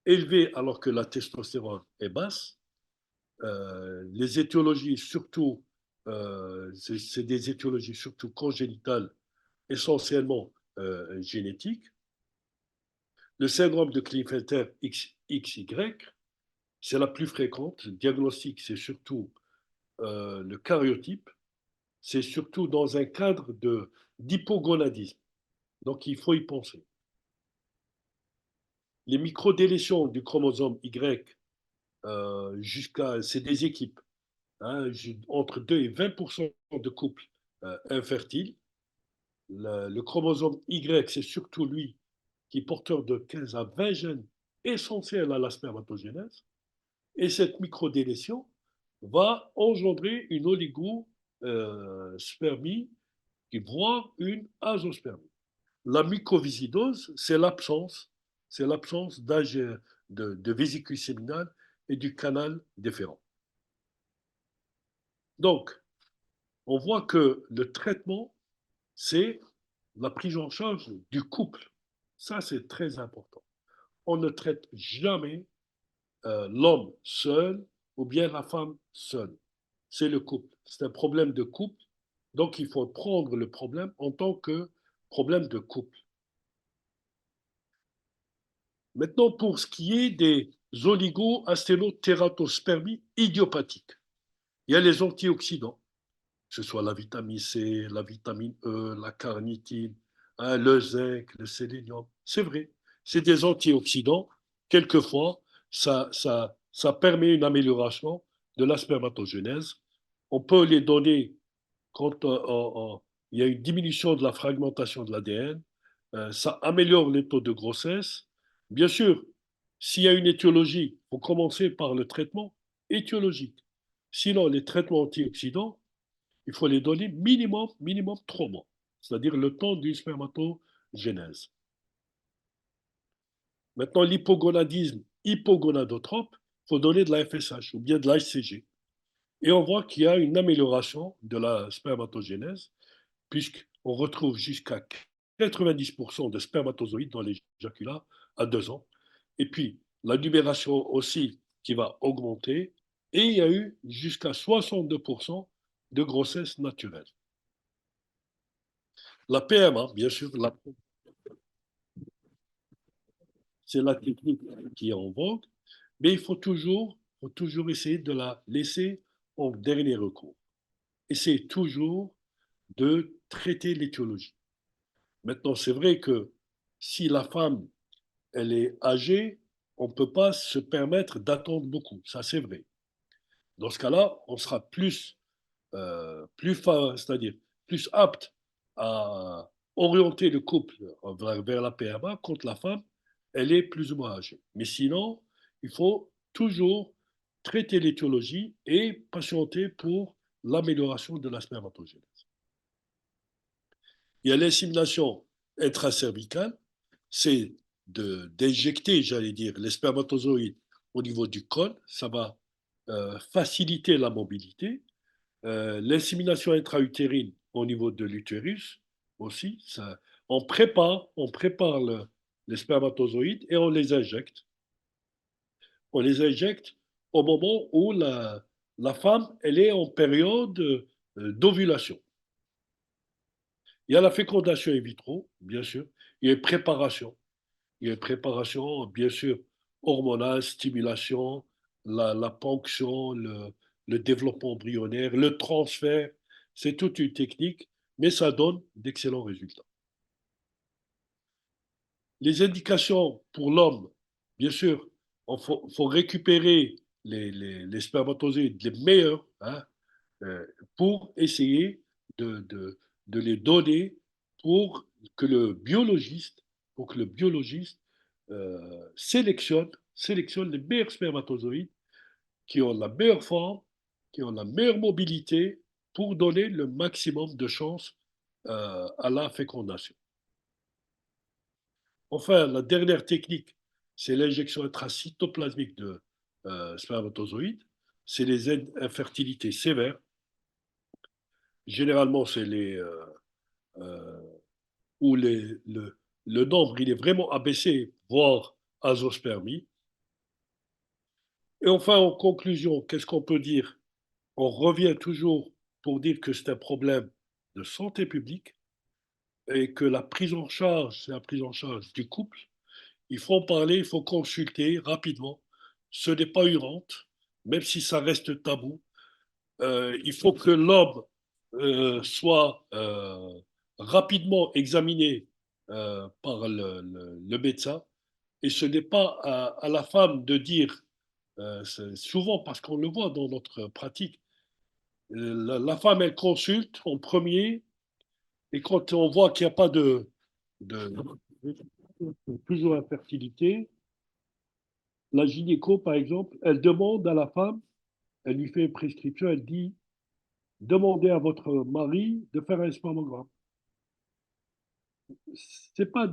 élevés alors que la testostérone est basse. Les étiologies, surtout, c'est des étiologies surtout congénitales, essentiellement génétiques. Le syndrome de Klinefelter XY, c'est la plus fréquente. Le diagnostic, c'est surtout le karyotype. C'est surtout dans un cadre d'hypogonadisme. Donc, il faut y penser. Les microdélétions du chromosome Y, c'est des équipes, hein, entre 2 et 20% de couples infertiles. Le chromosome Y, c'est surtout lui qui est porteur de 15 à 20 gènes essentiels à la spermatogénèse. Et cette microdélétion va engendrer une oligospermie, voire une azospermie. La mucoviscidose, c'est l'absence de vésicule séminale et du canal déférent. Donc, on voit que le traitement, c'est la prise en charge du couple. Ça, c'est très important. On ne traite jamais l'homme seul ou bien la femme seule. C'est le couple. C'est un problème de couple. Donc, il faut prendre le problème en tant que problème de couple. Maintenant, pour ce qui est des oligo-asténotératospermies idiopathiques, il y a les antioxydants. ce soit la vitamine C, la vitamine E, la carnitine, hein, le zinc, le sélénium. C'est vrai, c'est des antioxydants. Quelquefois, ça permet une amélioration de la spermatogénèse. On peut les donner quand il y a une diminution de la fragmentation de l'ADN. Ça améliore les taux de grossesse. Bien sûr, s'il y a une étiologie, il faut commencer par le traitement étiologique. Sinon, les traitements antioxydants, il faut les donner minimum 3 mois, c'est-à-dire le temps d'une spermatogénèse. Maintenant, l'hypogonadisme hypogonadotrope, il faut donner de la FSH ou bien de la HCG. Et on voit qu'il y a une amélioration de la spermatogénèse, puisqu'on retrouve jusqu'à 90% de spermatozoïdes dans l'éjaculat à 2 ans. Et puis, la numération aussi qui va augmenter, et il y a eu jusqu'à 62% de grossesse naturelle. La PMA, bien sûr, c'est la technique qui est en vogue, mais faut toujours essayer de la laisser en dernier recours. Essayer toujours de traiter l'étiologie. Maintenant, c'est vrai que si la femme, elle est âgée, on ne peut pas se permettre d'attendre beaucoup. Ça, c'est vrai. Dans ce cas-là, on sera c'est-à-dire plus apte à orienter le couple vers la PMA quand la femme, elle est plus ou moins âgée. Mais sinon, il faut toujours traiter l'étiologie et patienter pour l'amélioration de la spermatogénèse. Il y a l'insémination intracervicale, c'est d'injecter, j'allais dire, les spermatozoïdes au niveau du col. Ça va faciliter la mobilité. L'insémination intra-utérine au niveau de l'utérus aussi. On prépare les spermatozoïdes et on les injecte. On les injecte au moment où la femme elle est en période d'ovulation. Il y a la fécondation in vitro, bien sûr. Il y a une préparation. Il y a une préparation, bien sûr, hormonale, stimulation, la ponction, le développement embryonnaire, le transfert. C'est toute une technique, mais ça donne d'excellents résultats. Les indications pour l'homme, bien sûr, il faut récupérer les spermatozoïdes les meilleurs, hein, pour essayer de, de, de les donner pour que le biologiste, sélectionne les meilleurs spermatozoïdes qui ont la meilleure forme, qui ont la meilleure mobilité pour donner le maximum de chances à la fécondation. Enfin, la dernière technique, c'est l'injection intracytoplasmique de spermatozoïdes. C'est les infertilités sévères. Généralement, c'est euh, où le nombre il est vraiment abaissé, voire azospermie. Et enfin, en conclusion, qu'est-ce qu'on peut dire? On revient toujours pour dire que c'est un problème de santé publique et que la prise en charge, c'est la prise en charge du couple. Il faut en parler, il faut consulter rapidement. Ce n'est pas une honte, même si ça reste tabou. Il faut que l'homme soit rapidement examiné par le médecin. Et ce n'est pas à la femme de dire, souvent parce qu'on le voit dans notre pratique, la femme, elle consulte en premier, et quand on voit qu'il n'y a pas de toujours infertilité, la gynéco, par exemple, elle demande à la femme, elle lui fait une prescription, elle dit, demandez à votre mari de faire un spermogramme. C'est pas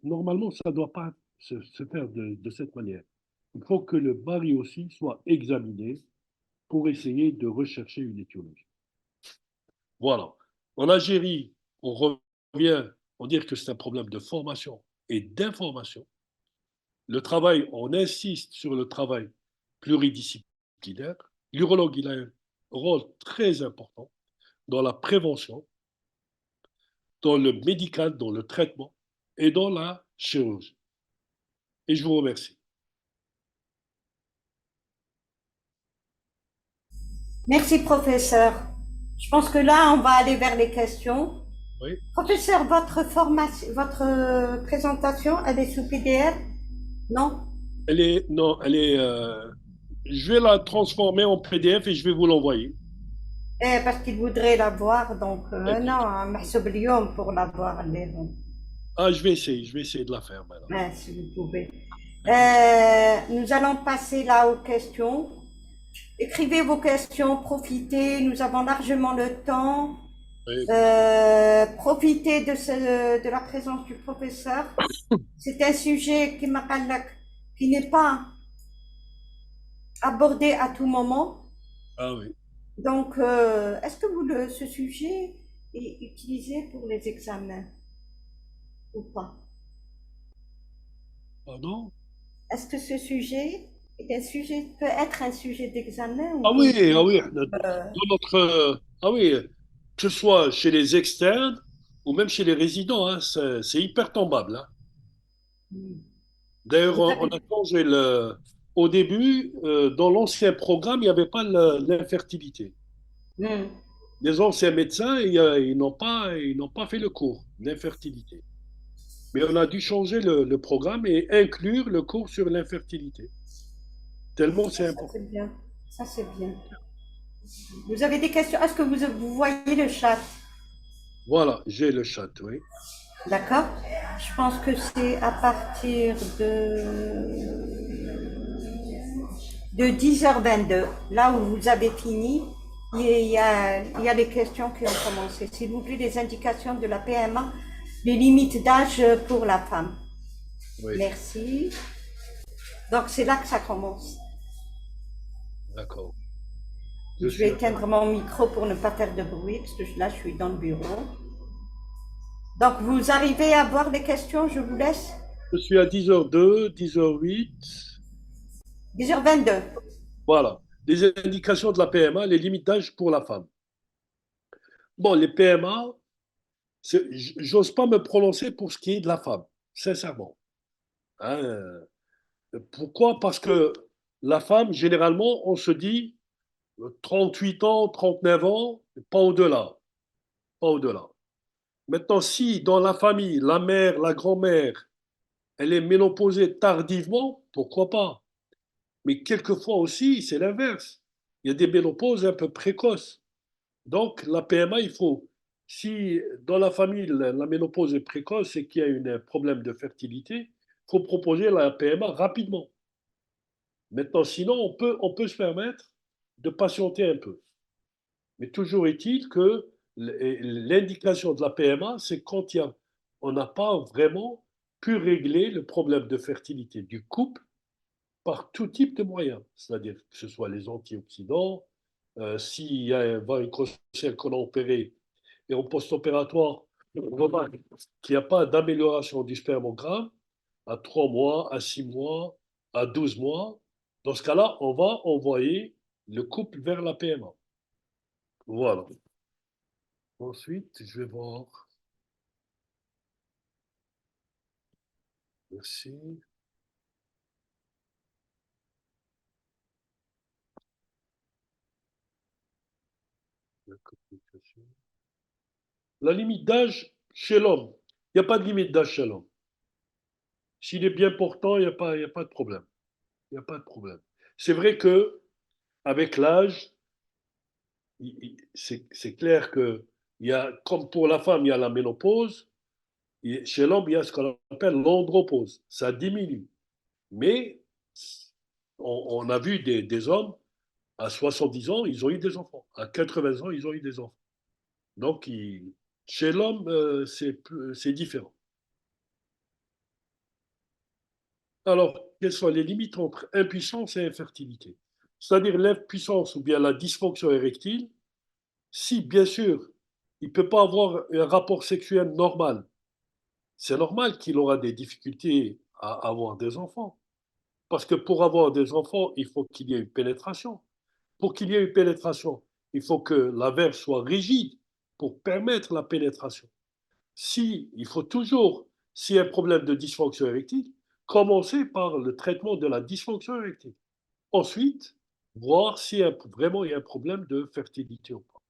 normalement, ça ne doit pas se faire de cette manière. Il faut que le mari aussi soit examiné pour essayer de rechercher une étiologie. Voilà. En Algérie, on revient, on dit que c'est un problème de formation et d'information. Le travail, on insiste sur le travail pluridisciplinaire. L'urologue, il a un rôle très important dans la prévention, dans le médical, dans le traitement et dans la chirurgie. Et je vous remercie. Merci, professeur. Je pense que là, on va aller vers les questions. Oui. Professeur, votre formation, votre présentation, elle est sous PDF? Non? Non, je vais la transformer en PDF et je vais vous l'envoyer. Parce qu'il voudrait la voir, donc D'accord. non, محسوب اليوم pour la voir. Ah, je vais essayer de la faire maintenant. Si vous pouvez. D'accord. Nous allons passer là aux questions. Écrivez vos questions, profitez, nous avons largement le temps. Oui. Profitez de la présence du professeur. C'est un sujet qui n'est pas abordé à tout moment. Ah oui. Donc, est-ce que ce sujet est utilisé pour les examens ou pas? Pardon? Est-ce que ce sujet peut être un sujet d'examen ou Ah bien oui, il ah faut, oui. euh, Dans notre, ah oui, que ce soit chez les externes ou même chez les résidents, hein, c'est hyper tombable, hein. D'ailleurs, vous on avez, a changé au début, dans l'ancien programme, il n'y avait pas l'infertilité. Hmm. Les anciens médecins, ils n'ont pas fait le cours d'infertilité. Mais on a dû changer le programme et inclure le cours sur l'infertilité. Tellement c'est Ça important. c'est bien. Ça c'est bien. Vous avez des questions? Est-ce que vous voyez le chat? Voilà, j'ai le chat, oui. D'accord? Je pense que c'est à partir de 10h22, là où vous avez fini, il y a les questions qui ont commencé. S'il vous plaît, les indications de la PMA, les limites d'âge pour la femme. Oui, Merci. Donc c'est là que ça commence. d'accord. Je Je vais suis, éteindre mon micro pour ne pas faire de bruit, parce que là je suis dans le bureau. Donc vous arrivez à voir les questions, je vous laisse. je suis à 10h02, 10h08. 10h22. Voilà. Les indications de la PMA, les limites d'âge pour la femme. Bon, les PMA, j'ose pas me prononcer pour ce qui est de la femme, sincèrement. Hein. Pourquoi? Parce que la femme, généralement, on se dit 38 ans, 39 ans, pas au-delà. Pas au-delà. Maintenant, si dans la famille, la mère, la grand-mère, elle est ménopausée tardivement, pourquoi pas? Mais quelquefois aussi, c'est l'inverse. Il y a des ménopauses un peu précoces. Donc, la PMA, il faut, si dans la famille, la ménopause est précoce et qu'il y a un problème de fertilité, il faut proposer la PMA rapidement. Maintenant, sinon, on peut se permettre de patienter un peu. Mais toujours est-il que l'indication de la PMA, c'est quand on n'a pas vraiment pu régler le problème de fertilité du couple par tout type de moyens, c'est-à-dire que ce soit les antioxydants, s'il y a un varicocèle qu'on a opéré et en post-opératoire, on remarque qu'il n'y a pas d'amélioration du spermogramme à 3 mois, à 6 mois, à 12 mois. Dans ce cas-là, on va envoyer le couple vers la PMA. Voilà. Ensuite, je vais voir. Merci. La communication. La limite d'âge chez l'homme. Il n'y a pas de limite d'âge chez l'homme. S'il est bien portant, il y a pas de problème. Il n'y a pas de problème. C'est vrai que avec l'âge, c'est clair que il y a, comme pour la femme, il y a la ménopause. Et chez l'homme, il y a ce qu'on appelle l'andropause. Ça diminue. Mais on a vu des hommes à 70 ans, ils ont eu des enfants. À 80 ans, ils ont eu des enfants. Donc, chez l'homme, c'est différent. Alors, quelles sont les limites entre impuissance et infertilité? C'est-à-dire l'impuissance ou bien la dysfonction érectile, si bien sûr, il ne peut pas avoir un rapport sexuel normal, c'est normal qu'il aura des difficultés à avoir des enfants. Parce que pour avoir des enfants, il faut qu'il y ait une pénétration. Pour qu'il y ait une pénétration, il faut que la verge soit rigide pour permettre la pénétration. Si, il faut toujours, s'il y a un problème de dysfonction érectile, commencer par le traitement de la dysfonction érectile. Ensuite, voir si vraiment il y a un problème de fertilité ou pas.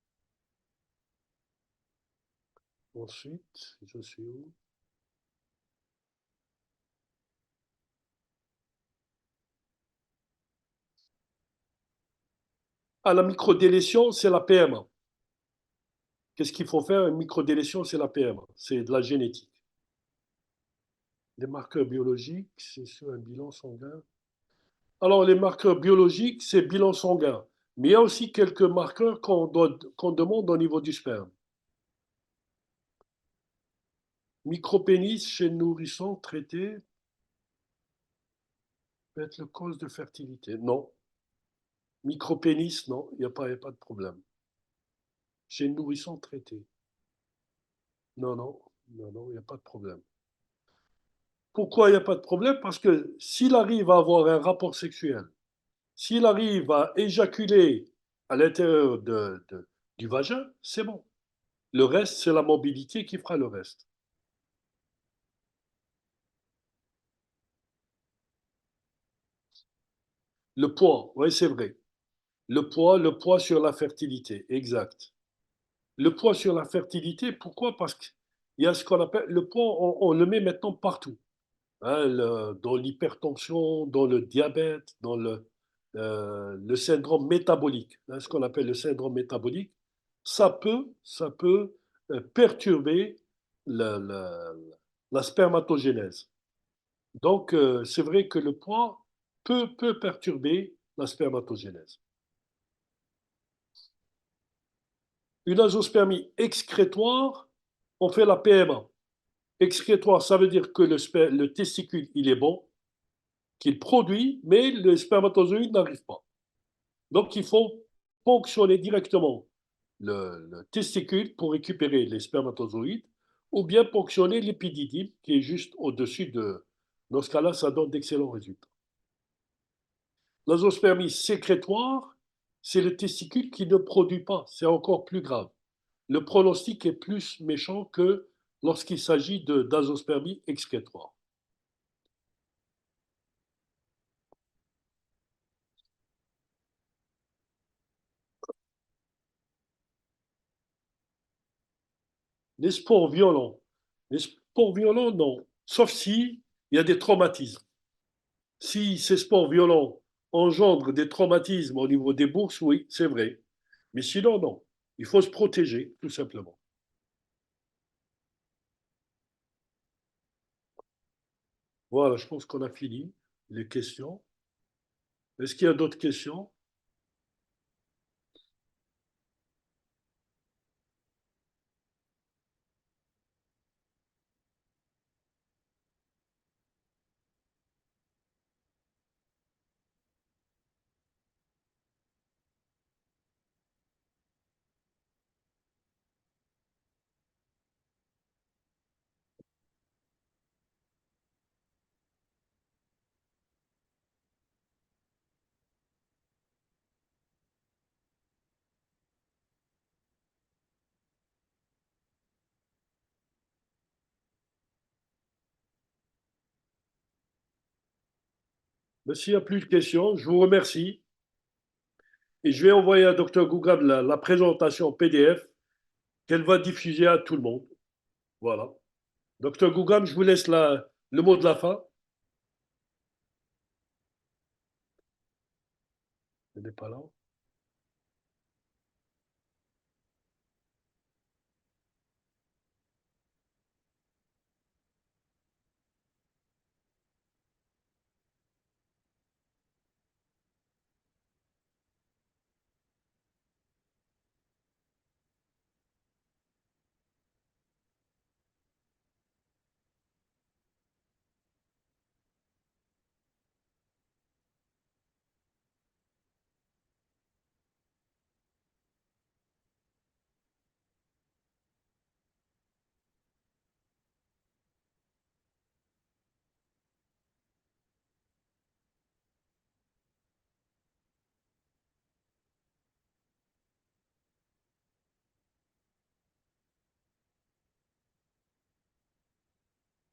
Ensuite, je suis où? Ah, la microdélétion, c'est la PMA. Qu'est-ce qu'il faut faire? Une microdélétion, c'est la PMA. C'est de la génétique. Les marqueurs biologiques, c'est sur un bilan sanguin. Alors, les marqueurs biologiques, c'est bilan sanguin. Mais il y a aussi quelques marqueurs qu'on demande au niveau du sperme. Micropénis chez le nourrisson traité peut être le cause de fertilité. Non. Micropénis, non, y a pas de problème. Chez le nourrisson traité. Non, non, non, non, il n'y a pas de problème. Pourquoi il n'y a pas de problème? Parce que s'il arrive à avoir un rapport sexuel, s'il arrive à éjaculer à l'intérieur du vagin, c'est bon. Le reste, c'est la mobilité qui fera le reste. Le poids, oui, c'est vrai. Le poids sur la fertilité, exact. Le poids sur la fertilité, pourquoi? Parce qu'il y a ce qu'on appelle le poids, on le met maintenant partout. Hein, dans l'hypertension, dans le diabète, dans le syndrome métabolique, hein, ce qu'on appelle le syndrome métabolique, ça peut perturber la, la- la spermatogénèse. Donc, c'est vrai que le poids peut perturber la spermatogénèse. Une azoospermie excrétoire, on fait la PMA. Excrétoire, ça veut dire que le testicule, il est bon, qu'il produit, mais le spermatozoïde n'arrive pas. Donc, il faut ponctionner directement le testicule pour récupérer les spermatozoïdes, ou bien ponctionner l'épididyme qui est juste au-dessus de. Dans ce cas-là, ça donne d'excellents résultats. L'azospermie sécrétoire, c'est le testicule qui ne produit pas. C'est encore plus grave. Le pronostic est plus méchant que lorsqu'il s'agit d'azospermie excrétoire. Les sports violents. Les sports violents, non. Sauf si il y a des traumatismes. Si ces sports violents engendrent des traumatismes au niveau des bourses, oui, c'est vrai. Mais sinon, non. Il faut se protéger, tout simplement. Voilà, je pense qu'on a fini les questions. Est-ce qu'il y a d'autres questions? Mais s'il n'y a plus de questions, je vous remercie. Et je vais envoyer à Dr Google la présentation PDF qu'elle va diffuser à tout le monde. Voilà. Docteur Gougam, je vous laisse le mot de la fin. Elle n'est pas là.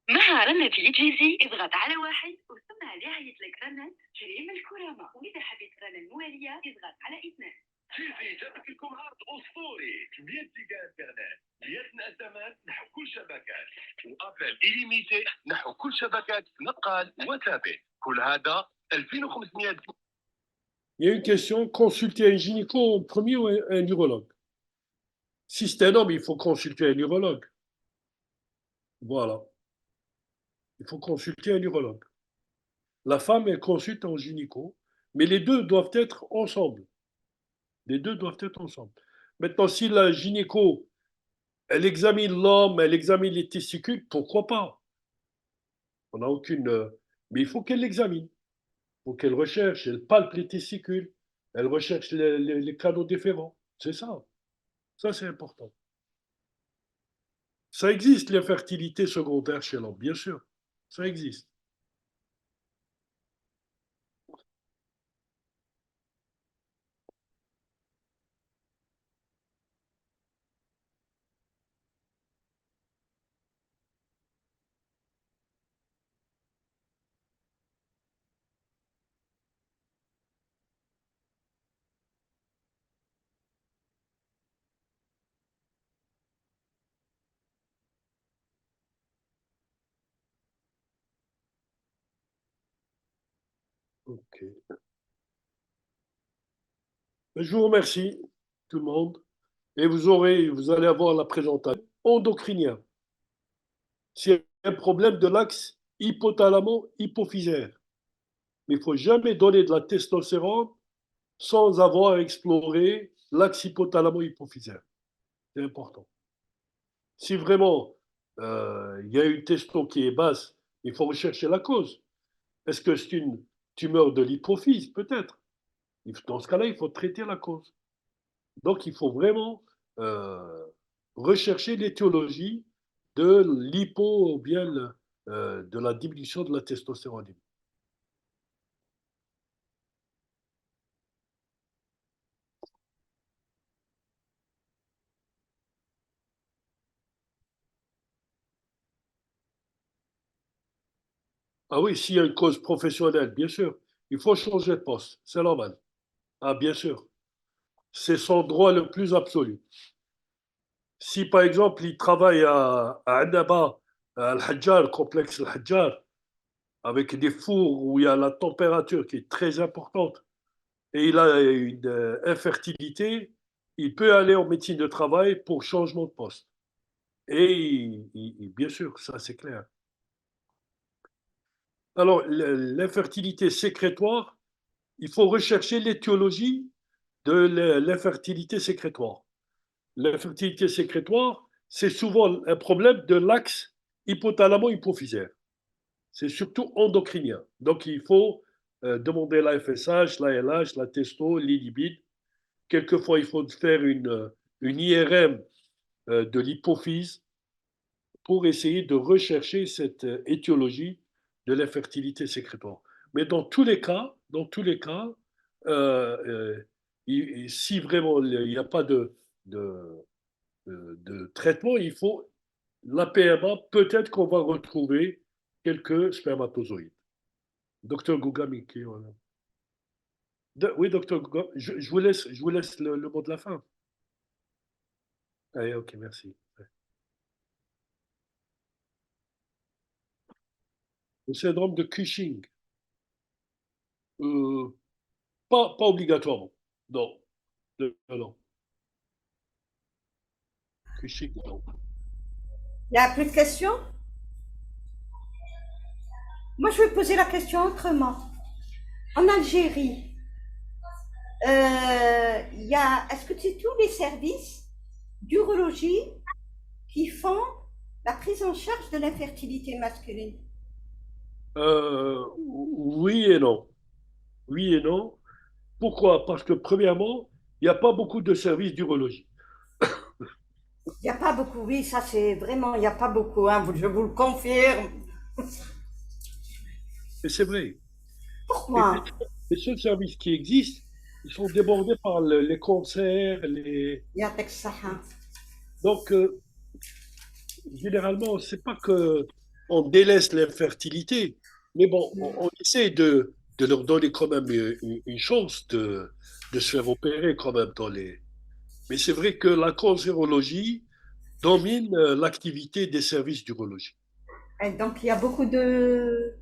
مع رنة الإنجليزي اضغط على واحد وثم عليه يطلق رنة جريمة الكرامة، وإذا حبيت رنة الموالية اضغط على اثنان. جيزي جابت لكم عرض اسطوري 100 جيجا انترنت 100 اسمات نحو كل شبكات وابل إليميتي نحو كل شبكات نقال وثابت كل هذا 2500. Il y a une question, consulter un gynéco en premier ou un urologue? Si c'est un homme, il faut consulter un urologue. Voilà. Il faut consulter un urologue. La femme, elle consulte un gynéco, mais les deux doivent être ensemble. Les deux doivent être ensemble. Maintenant, si la gynéco, elle examine l'homme, elle examine les testicules, pourquoi pas? On n'a aucune. Mais il faut qu'elle l'examine. Il faut qu'elle recherche, elle palpe les testicules, elle recherche les canaux déférents. C'est ça. Ça, c'est important. Ça existe, l'infertilité secondaire chez l'homme, bien sûr. Ça existe. Ok. Je vous remercie, tout le monde. Et vous allez avoir la présentation endocrinien. C'est un problème de l'axe hypothalamo-hypophysaire. Mais il ne faut jamais donner de la testostérone sans avoir exploré l'axe hypothalamo-hypophysaire. C'est important. Si vraiment il y a une testo qui est basse, il faut rechercher la cause. Est-ce que c'est une tumeur de l'hypophyse? Peut-être. Dans ce cas-là, il faut traiter la cause. Donc, il faut vraiment rechercher l'étiologie de l'hypo ou bien de la diminution de la testostérone. Ah oui, s'il y a une cause professionnelle, bien sûr, il faut changer de poste, c'est normal. Ah, bien sûr, c'est son droit le plus absolu. Si par exemple il travaille à Annaba, à Al-Hajjar, le complexe Al-Hajjar, avec des fours où il y a la température qui est très importante et il a une infertilité, il peut aller en médecine de travail pour changement de poste. Et bien sûr, ça c'est clair. Alors, l'infertilité sécrétoire, il faut rechercher l'étiologie de l'infertilité sécrétoire. L'infertilité sécrétoire, c'est souvent un problème de l'axe hypothalamo-hypophysaire. C'est surtout endocrinien. Donc, il faut demander la FSH, la LH, la testo, l'ilibide. Quelquefois, il faut faire une IRM de l'hypophyse pour essayer de rechercher cette étiologie de l'infertilité sécrétoire. Mais dans tous les cas, si vraiment il n'y a pas de traitement, il faut la PMA, peut-être qu'on va retrouver quelques spermatozoïdes. Docteur Gougami, oui, docteur Gougami, je vous laisse le mot de la fin. Allez, ok, merci. Le syndrome de Cushing, euh, pas obligatoirement. Non, non. Cushing, non. Il n'y a plus de questions? Moi, je vais poser la question autrement. En Algérie, est-ce que c'est tous les services d'urologie qui font la prise en charge de l'infertilité masculine? Oui et non. Oui et non. Pourquoi? Parce que premièrement, il n'y a pas beaucoup de services d'urologie. Il n'y a pas beaucoup, oui, ça c'est vraiment, il n'y a pas beaucoup, hein, je vous le confirme. Et c'est vrai. Pourquoi? Les seuls services qui existent, ils sont débordés par les cancers, يعطيك الصحة. Donc, généralement, c'est pas que on délaisse l'infertilité, mais bon, on essaie de leur donner quand même une chance de se faire opérer quand même dans les. Mais c'est vrai que la cancérologie domine l'activité des services d'urologie. Et donc, il y a beaucoup de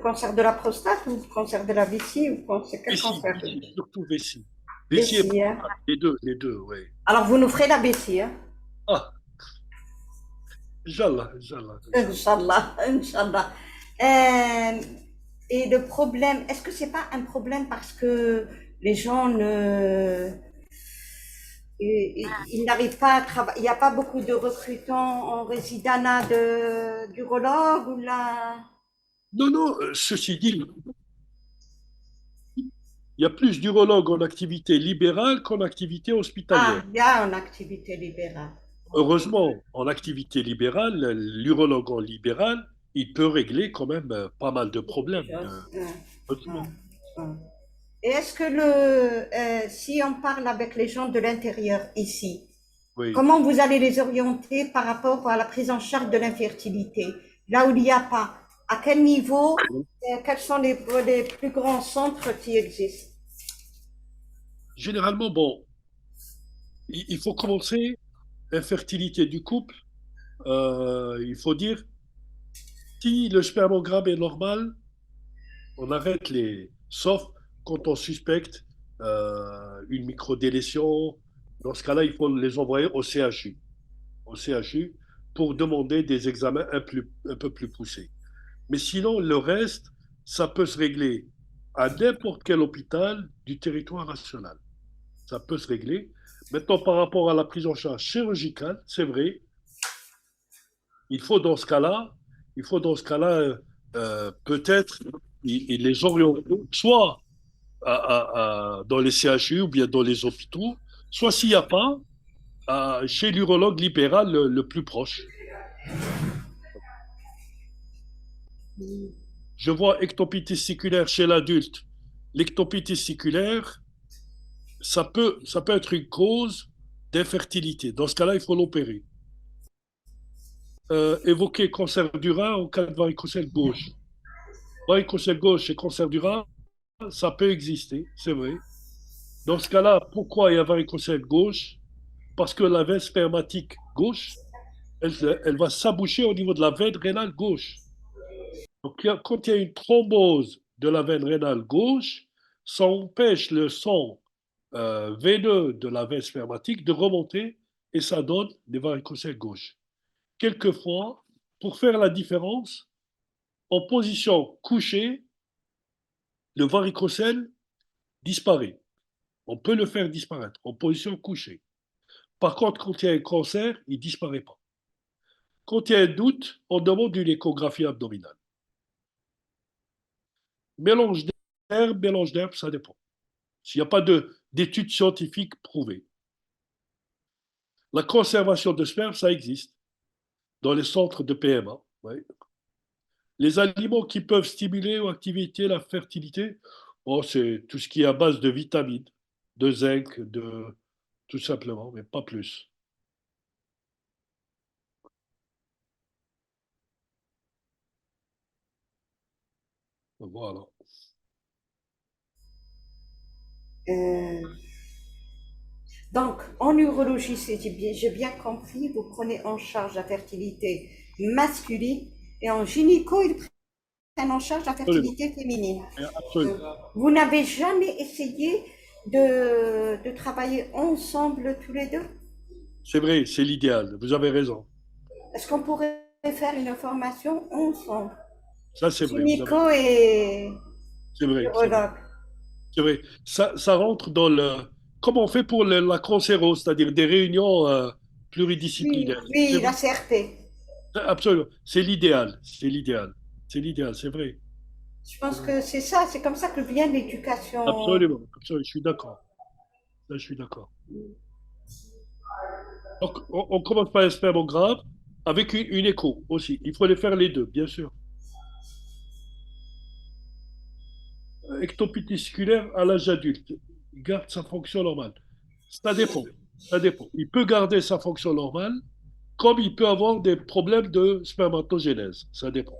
cancer de la prostate ou de cancer de la vessie ou quel Vessie, cancer? vessie, surtout vessie. Vessie et Vessie, hein. prostate, les deux, oui. Alors, vous nous ferez la vessie, hein? Ah, Inch'Allah, Inch'Allah, Inch'Allah. Inch'Allah, Inch'Allah. Euh, et le problème, est-ce que c'est pas un problème parce que les gens ils n'arrivent pas à travailler, il n'y a pas beaucoup de recrutants en résidana d'urologue ou là? Non, non, ceci dit, il y a plus d'urologues en activité libérale qu'en activité Ah, hospitalière. il y a une activité libérale. Heureusement, en activité libérale, l'urologue en libéral, il peut régler quand même pas mal de problèmes. Hum, Heureusement. hum. Et est-ce que si on parle avec les gens de l'intérieur ici, Oui. comment vous allez les orienter par rapport à la prise en charge de l'infertilité? Là où il n'y a pas, à quel niveau, quels sont les plus grands centres qui existent? Généralement, bon, il faut commencer infertilité du couple. Il faut dire, si le spermogramme est normal, on arrête les. Sauf quand on suspecte une microdélétion. Dans ce cas-là, il faut les envoyer au CHU pour demander des examens un peu plus poussés. Mais sinon, le reste, ça peut se régler à n'importe quel hôpital du territoire national. Ça peut se régler. Maintenant, par rapport à la prise en charge chirurgicale, c'est vrai, il faut dans ce cas-là, peut-être les orienter soit dans les CHU ou bien dans les hôpitaux, soit s'il n'y a pas, chez l'urologue libéral le plus proche. Je vois ectopie testiculaire chez l'adulte. L'ectopie testiculaire, ça peut être une cause d'infertilité. Dans ce cas-là, il faut l'opérer. Évoquer cancer du rein en cas de varicocèle gauche. Varicocèle gauche et cancer du rein, ça peut exister, c'est vrai. Dans ce cas-là, pourquoi il y a varicocèle gauche? Parce que la veine spermatique gauche, elle va s'aboucher au niveau de la veine rénale gauche. Donc, quand il y a une thrombose de la veine rénale gauche, ça empêche le sang veineux de la veine spermatique de remonter et ça donne des varicocèles gauche. Quelquefois, pour faire la différence, en position couchée, le varicocèle disparaît. On peut le faire disparaître en position couchée. Par contre, quand il y a un cancer, il ne disparaît pas. Quand il y a un doute, on demande une échographie abdominale. Mélange d'herbes, ça dépend. S'il n'y a pas d'études scientifiques prouvées. La conservation de sperme, ça existe dans les centres de PMA. Ouais. Les aliments qui peuvent stimuler ou activer la fertilité, oh, c'est tout ce qui est à base de vitamines, de zinc, tout simplement, mais pas plus. Voilà. Euh, donc, en urologie, j'ai bien compris, vous prenez en charge la fertilité masculine et en gynéco, ils prennent en charge la Absolument. fertilité féminine. Absolument. Vous n'avez jamais essayé de travailler ensemble tous les deux? C'est vrai, c'est l'idéal. Vous avez raison. Est-ce qu'on pourrait faire une formation ensemble? Ça, c'est vrai. Gynéco et C'est vrai, c'est vrai. urologue. C'est vrai. Ça rentre dans le. Comment on fait pour la cancérose, c'est-à-dire des réunions Oui, pluridisciplinaires. C'est oui, vrai. la CRP. Absolument. C'est l'idéal. C'est l'idéal. C'est l'idéal, c'est vrai. Je C'est pense vrai. que c'est ça, c'est comme ça que vient l'éducation. Absolument. Absolument. Je suis d'accord. Là, je suis d'accord. Donc, on commence par un spermogramme avec une écho aussi. Il faut les faire les deux, bien sûr. Ectopie testiculaire à l'âge adulte. Il garde sa fonction normale. Ça dépend. Ça dépend. Il peut garder sa fonction normale, comme il peut avoir des problèmes de spermatogénèse. Ça dépend.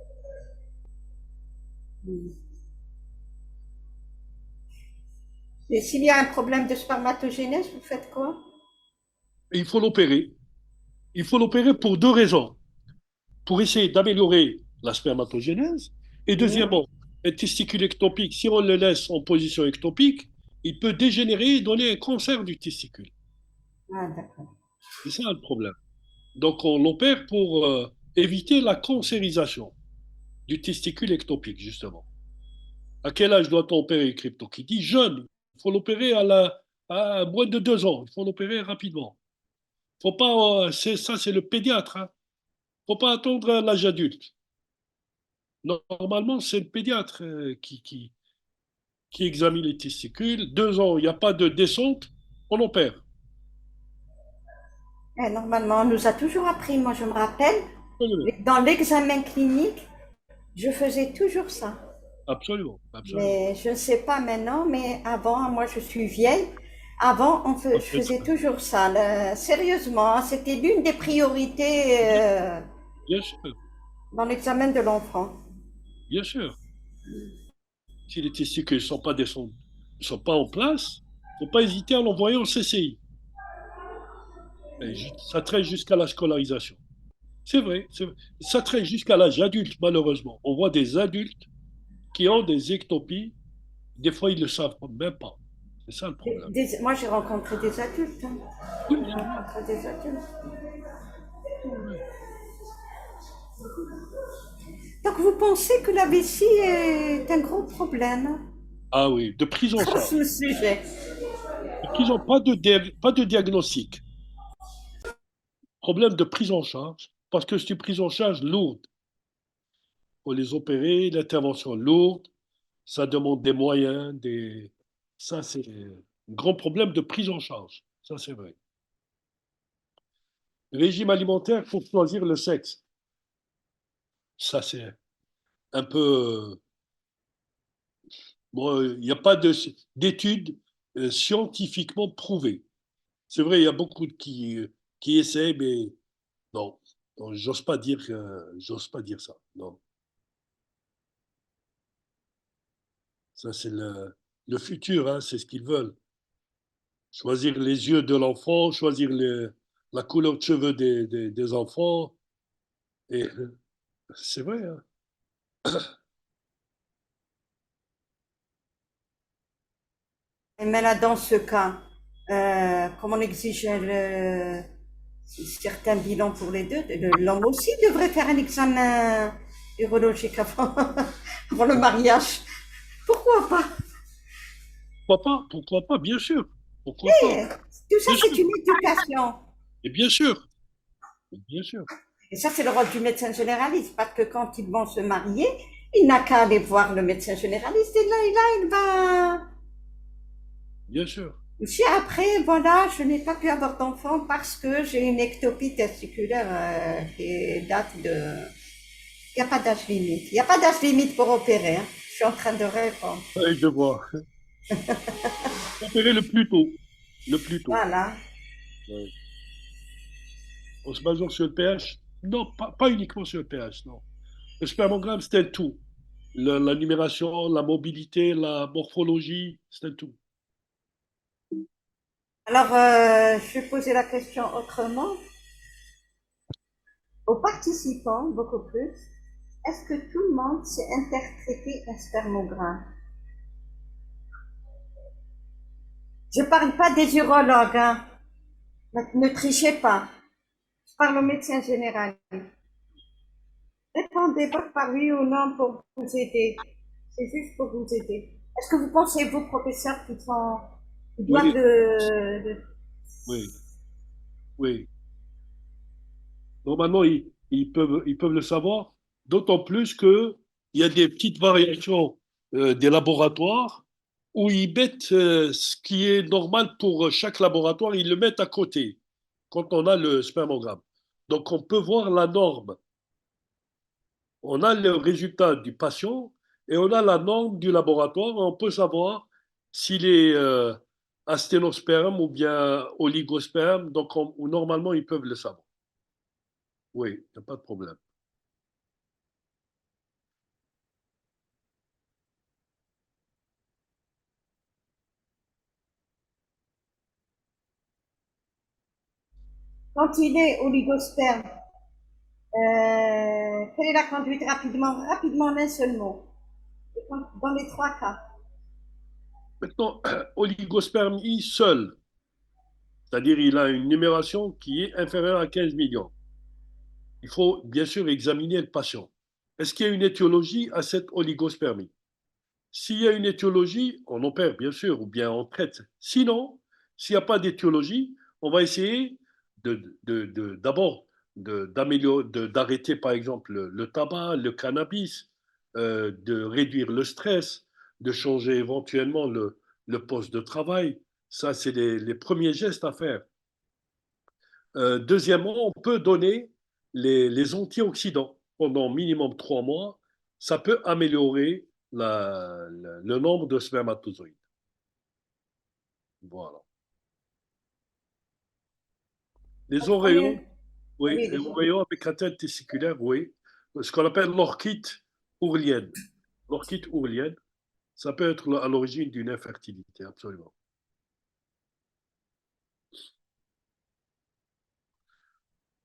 Et s'il y a un problème de spermatogénèse, vous faites quoi? Et il faut l'opérer. Il faut l'opérer pour deux raisons. Pour essayer d'améliorer la spermatogénèse. Et Oui. deuxièmement, un testicule ectopique, si on le laisse en position ectopique, il peut dégénérer et donner un cancer du testicule. Ah, d'accord. C'est ça le problème. Donc on l'opère pour éviter la cancérisation du testicule ectopique, justement. À quel âge doit-on opérer une cryptorchidie? Jeune. Il faut l'opérer à moins de 2 ans. Il faut l'opérer rapidement. Faut pas, ça, c'est le pédiatre. Il ne faut pas attendre l'âge adulte. Normalement, c'est le pédiatre qui examine les testicules. 2 ans, il n'y a pas de descente, on opère. Normalement, on nous a toujours appris, moi je me rappelle, dans l'examen clinique, je faisais toujours ça. Absolument, absolument. Mais je ne sais pas maintenant, mais avant, moi je suis vieille, avant je faisais toujours ça. Sérieusement, hein, c'était l'une des priorités Bien sûr, dans l'examen de l'enfant. bien sûr. Si les testicules ne sont pas descendus, ne sont pas en place, il ne faut pas hésiter à l'envoyer au CCI. Et ça traîne jusqu'à la scolarisation. C'est vrai, ça traîne jusqu'à l'âge adulte, malheureusement. On voit des adultes qui ont des ectopies, des fois ils ne le savent même pas. C'est ça le problème. Moi j'ai rencontré des adultes, hein. Oui, J'ai c'est vrai. rencontré des adultes. Ouais. Donc vous pensez que la vessie est un gros problème Ah oui, de prise en sur charge. ce sujet? De prise en, pas de diagnostic. Problème de prise en charge, parce que c'est une prise en charge lourde. Il faut les opérer, l'intervention lourde, ça demande des moyens, ça c'est un grand problème de prise en charge. Ça c'est vrai. Régime alimentaire pour choisir le sexe. Ça c'est un peu... Bon, il n'y a pas d'études scientifiquement prouvées. C'est vrai, il y a beaucoup qui essaient, mais non, non, j'ose pas dire ça. Non, ça c'est le futur, hein, c'est ce qu'ils veulent. Choisir les yeux de l'enfant, choisir la couleur de cheveux des enfants. Et c'est vrai, hein. Mais là, dans ce cas, comme on exige certains bilans pour les deux, l'homme aussi devrait faire un examen urologique avant, avant le mariage. Pourquoi pas? Pourquoi pas? Pourquoi pas? Bien sûr. Pourquoi pas? Eh, tout ça, Bien c'est sûr. une éducation. Et bien sûr. Bien sûr. Et ça, c'est le rôle du médecin généraliste, parce que quand ils vont se marier, il n'a qu'à aller voir le médecin généraliste, et là, il va. Bien sûr. Si après, voilà, je n'ai pas pu avoir d'enfant parce que j'ai une ectopie testiculaire qui date de. Il n'y a pas d'âge limite. Il n'y a pas d'âge limite pour opérer, hein. Je suis en train de répondre. Ouais, je vois. Opérer le plus tôt. Le plus tôt. Voilà. Ouais. En se basant sur le pH? Non, pas uniquement sur le pH, non. Le spermogramme, c'est un tout. La numération, la mobilité, la morphologie, c'est un tout. Alors, je vais poser la question autrement. Aux participants, beaucoup plus, est-ce que tout le monde sait interpréter un spermogramme? Je ne parle pas des urologues, hein. Ne trichez pas. Je parle au médecin général. Répondez pas par oui ou non pour vous aider. C'est juste pour vous aider. Est-ce que vous pensez, vous, professeurs, qui doivent Oui, oui, oui. Normalement, ils peuvent le savoir, d'autant plus qu'il y a des petites variations des laboratoires où ils mettent ce qui est normal pour chaque laboratoire, ils le mettent à côté quand on a le spermogramme. Donc, on peut voir la norme. On a le résultat du patient et on a la norme du laboratoire. On peut savoir s'il est asténosperme ou bien oligosperme. Donc, normalement, ils peuvent le savoir. Oui, il n'y a pas de problème. Quand il est oligosperme, quelle est la conduite rapidement en un seul mot, dans les trois cas? Maintenant, oligospermie seul, c'est-à-dire il a une numération qui est inférieure à 15 millions. Il faut bien sûr examiner le patient. Est-ce qu'il y a une étiologie à cette oligospermie? S'il y a une étiologie, on opère bien sûr, ou bien on traite. Sinon, s'il n'y a pas d'étiologie, on va essayer d'abord d'arrêter par exemple le tabac, le cannabis, de réduire le stress, de changer éventuellement le poste de travail. Ça, c'est les premiers gestes à faire. Deuxièmement, on peut donner les antioxydants pendant minimum 3 mois. Ça peut améliorer le nombre de spermatozoïdes. Voilà. Les Donc, combien? oréons, oui, Oui, les les oréons avec atteinte testiculaire, oui. Ce qu'on appelle l'orchite ourlienne. L'orchite ourlienne, ça peut être à l'origine d'une infertilité, absolument.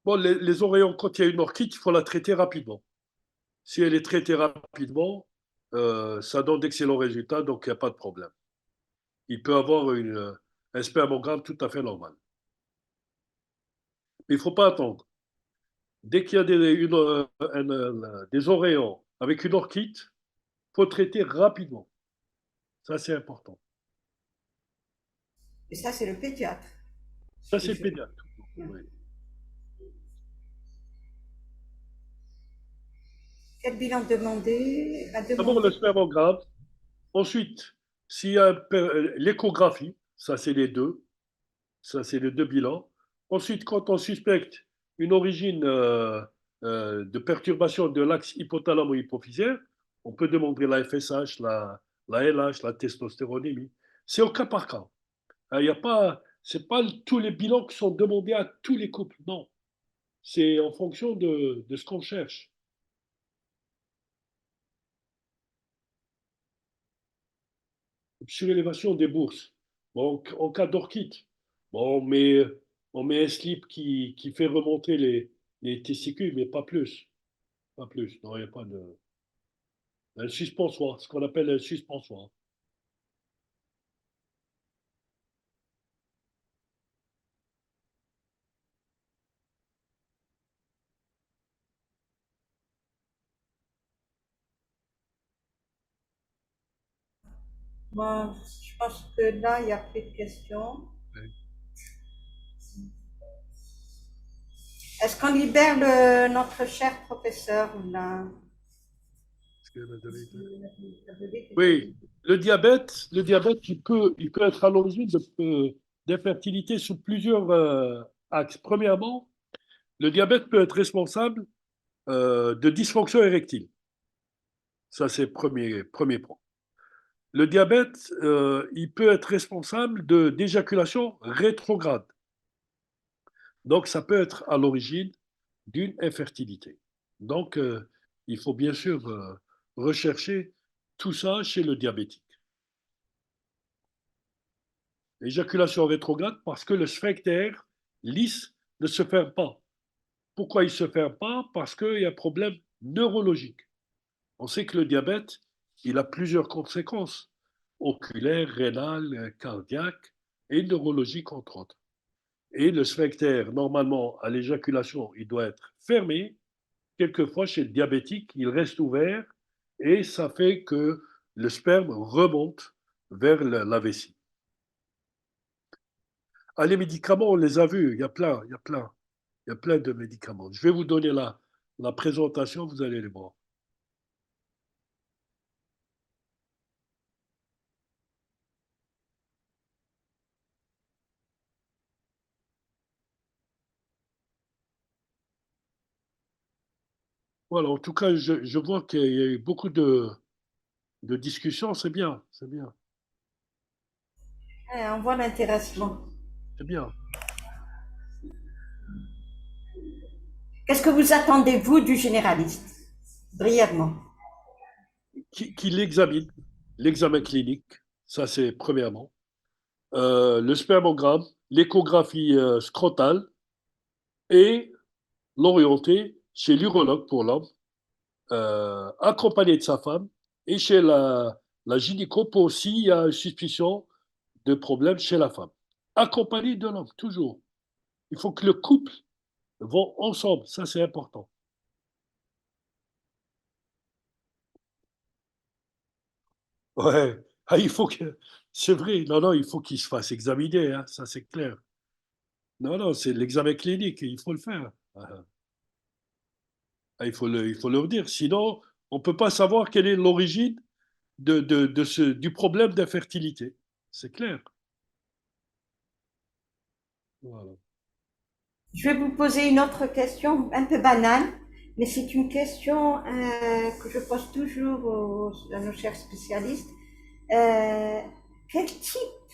Bon, les oréons, quand il y a une orchite, il faut la traiter rapidement. Si elle est traitée rapidement, ça donne d'excellents résultats, donc il n'y a pas de problème. Il peut avoir un spermogramme tout à fait normal. Mais il ne faut pas attendre. Dès qu'il y a des oréons avec une orchite, il faut traiter rapidement. Ça, c'est important. Et ça, c'est le pédiatre Ça, qui c'est le fait. pédiatre. Oui. Quel bilan demander à D'abord, le demander? spermogramme. Ensuite, s'il y a l'échographie, ça, c'est les deux. Ça, c'est les deux bilans. Ensuite, quand on suspecte une origine de perturbation de l'axe hypothalamo-hypophysaire, on peut demander la FSH, la LH, la testostéronémie. C'est au cas par cas. Il y a pas, c'est pas tous les bilans qui sont demandés à tous les couples. Non, c'est en fonction de ce qu'on cherche. Surélévation des bourses. Bon, en cas d'orchite, bon, on met un slip qui fait remonter les testicules, mais pas plus. Pas plus. Non, il n'y a pas de. Un suspensoire, ce qu'on appelle un suspensoire. Bon, je pense que là, il n'y a plus de questions. Oui. Est-ce qu'on libère notre cher professeur là? Oui, le diabète, il peut être à l'origine d'infertilité sous plusieurs axes. Premièrement, le diabète peut être responsable de dysfonction érectile. Ça, c'est premier point. Le diabète, il peut être responsable d'éjaculation rétrograde. Donc, ça peut être à l'origine d'une infertilité. Donc, il faut bien sûr rechercher tout ça chez le diabétique. Éjaculation rétrograde parce que le sphincter lisse ne se ferme pas. Pourquoi il ne se ferme pas? Parce qu'il y a un problème neurologique. On sait que le diabète, il a plusieurs conséquences, oculaires, rénales, cardiaques et neurologiques, entre autres. Et le sphincter, normalement, à l'éjaculation, il doit être fermé. Quelquefois, chez le diabétique, il reste ouvert et ça fait que le sperme remonte vers la vessie. Ah, les médicaments, on les a vus, il y a plein, il y a plein. Il y a plein de médicaments. Je vais vous donner la présentation, vous allez les voir. Voilà, en tout cas, je vois qu'il y a eu beaucoup de discussions, c'est bien, c'est bien, On voit l'intéressement. c'est bien. Qu'est-ce que vous attendez, vous, du généraliste? Brièvement. Qui l'examine, l'examen clinique, ça c'est premièrement. Le spermogramme, l'échographie scrotale, et l'orienter chez l'urologue pour l'homme, accompagné de sa femme, et chez la gynéco pour s'il y a une suspicion de problème chez la femme. Accompagné de l'homme, toujours. Il faut que le couple vont ensemble, ça c'est important. Ouais, ah, il faut que. C'est vrai, non, non, il faut qu'il se fasse examiner, hein, ça c'est clair. Non, non, c'est l'examen clinique, il faut le faire. Ah, il faut leur dire, sinon on ne peut pas savoir quelle est l'origine du problème d'infertilité. C'est clair. Voilà. Je vais vous poser une autre question un peu banale, mais c'est une question que je pose toujours à nos chers spécialistes. Quel type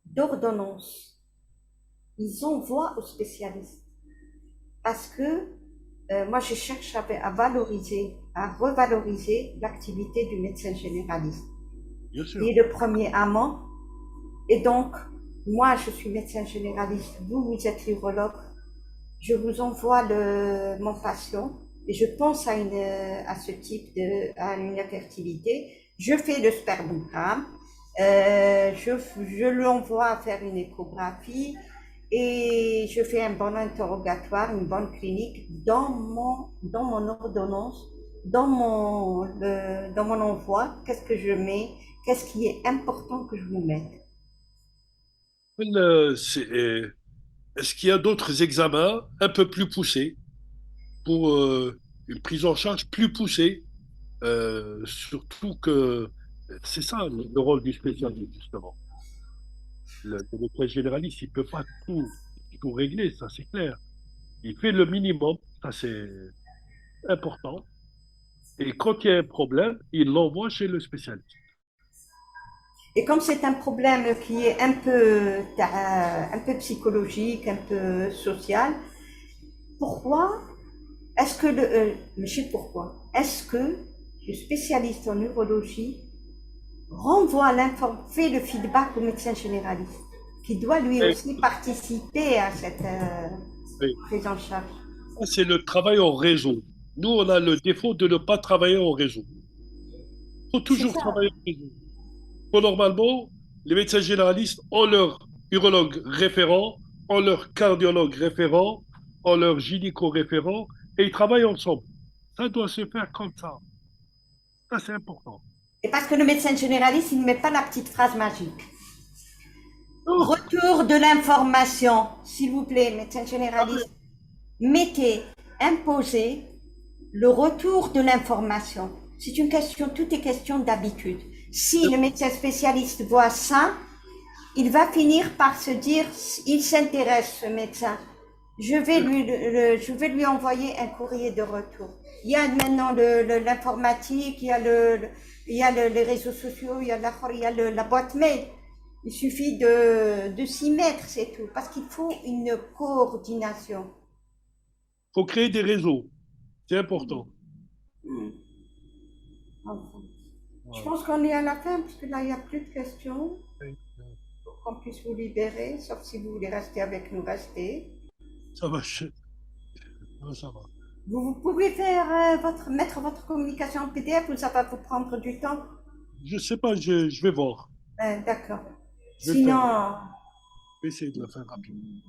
d'ordonnance ils envoient aux spécialistes? Parce que moi, je cherche à valoriser, à revaloriser l'activité du médecin généraliste. Bien sûr. Il est le premier amant. Et donc, moi, je suis médecin généraliste, vous êtes urologue. Je vous envoie mon patient et je pense à ce type à une infertilité. Je fais le spermogramme, je l'envoie faire une échographie et je fais un bon interrogatoire, une bonne clinique dans mon ordonnance, dans mon envoi. Qu'est-ce que je mets? Qu'est-ce qui est important que je vous mette? Est-ce qu'il y a d'autres examens un peu plus poussés pour une prise en charge plus poussée, surtout que c'est ça le rôle du spécialiste, justement. Le médecin généraliste, il ne peut pas tout régler, ça c'est clair. Il fait le minimum, ça c'est important. Et quand il y a un problème, il l'envoie chez le spécialiste. Et comme c'est un problème qui est un peu psychologique, un peu social, pourquoi est-ce que je sais pourquoi, est-ce que le spécialiste en urologie fait le feedback au médecin généraliste, qui doit lui Et- aussi participer à cette et prise en charge? ça, c'est le travail en réseau. Nous, on a le défaut de ne pas travailler en réseau. Il faut C'est toujours ça. travailler en réseau. Normalement, les médecins généralistes ont leur urologue référent, ont leur cardiologue référent, ont leur gynéco référent, et ils travaillent ensemble. Ça doit se faire comme ça. Ça, c'est important. Et parce que le médecin généraliste, il ne met pas la petite phrase magique. Oh, Retour de l'information, s'il vous plaît, médecin généraliste, mettez, imposez le retour de l'information. C'est une question, tout est question d'habitude. Si le médecin spécialiste voit ça, il va finir par se dire, il s'intéresse, ce médecin. Je vais lui envoyer un courrier de retour. Il y a maintenant l'informatique, il y a les réseaux sociaux, il y a la boîte mail. Il suffit de s'y mettre, c'est tout. Parce qu'il faut une coordination. faut créer des réseaux. C'est important. Enfin, je Voilà. pense qu'on est à la fin, parce que là, il n'y a plus de questions. Et, Pour qu'on puisse vous libérer, sauf si vous voulez rester avec nous, restez. ça va, ça va. Vous pouvez mettre votre communication en PDF ou ça va vous prendre du temps? Je sais pas, je vais voir. D'accord. Je vais le faire. Sinon, Je vais essayer de le faire rapidement.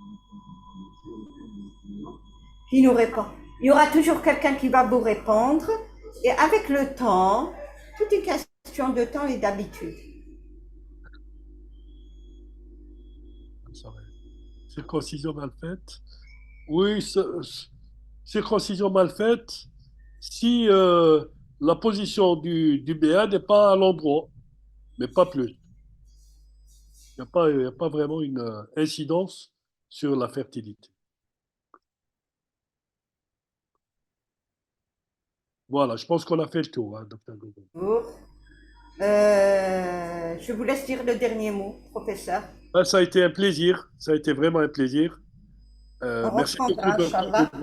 qui nous répond? Il y aura toujours quelqu'un qui va vous répondre. Et avec le temps, tout est question de temps et d'habitude. Ça va. Circoncision mal faite. Oui, circoncision mal faite si la position du BA n'est pas à l'endroit, mais pas plus. Il y a pas vraiment une incidence sur la fertilité. Voilà, je pense qu'on a fait le tour, hein, docteur Gougon. Je vous laisse dire le dernier mot, professeur. Ça a été un plaisir, ça a été vraiment un plaisir. On Merci beaucoup, reprendra, docteur Inch'Allah. Gougon.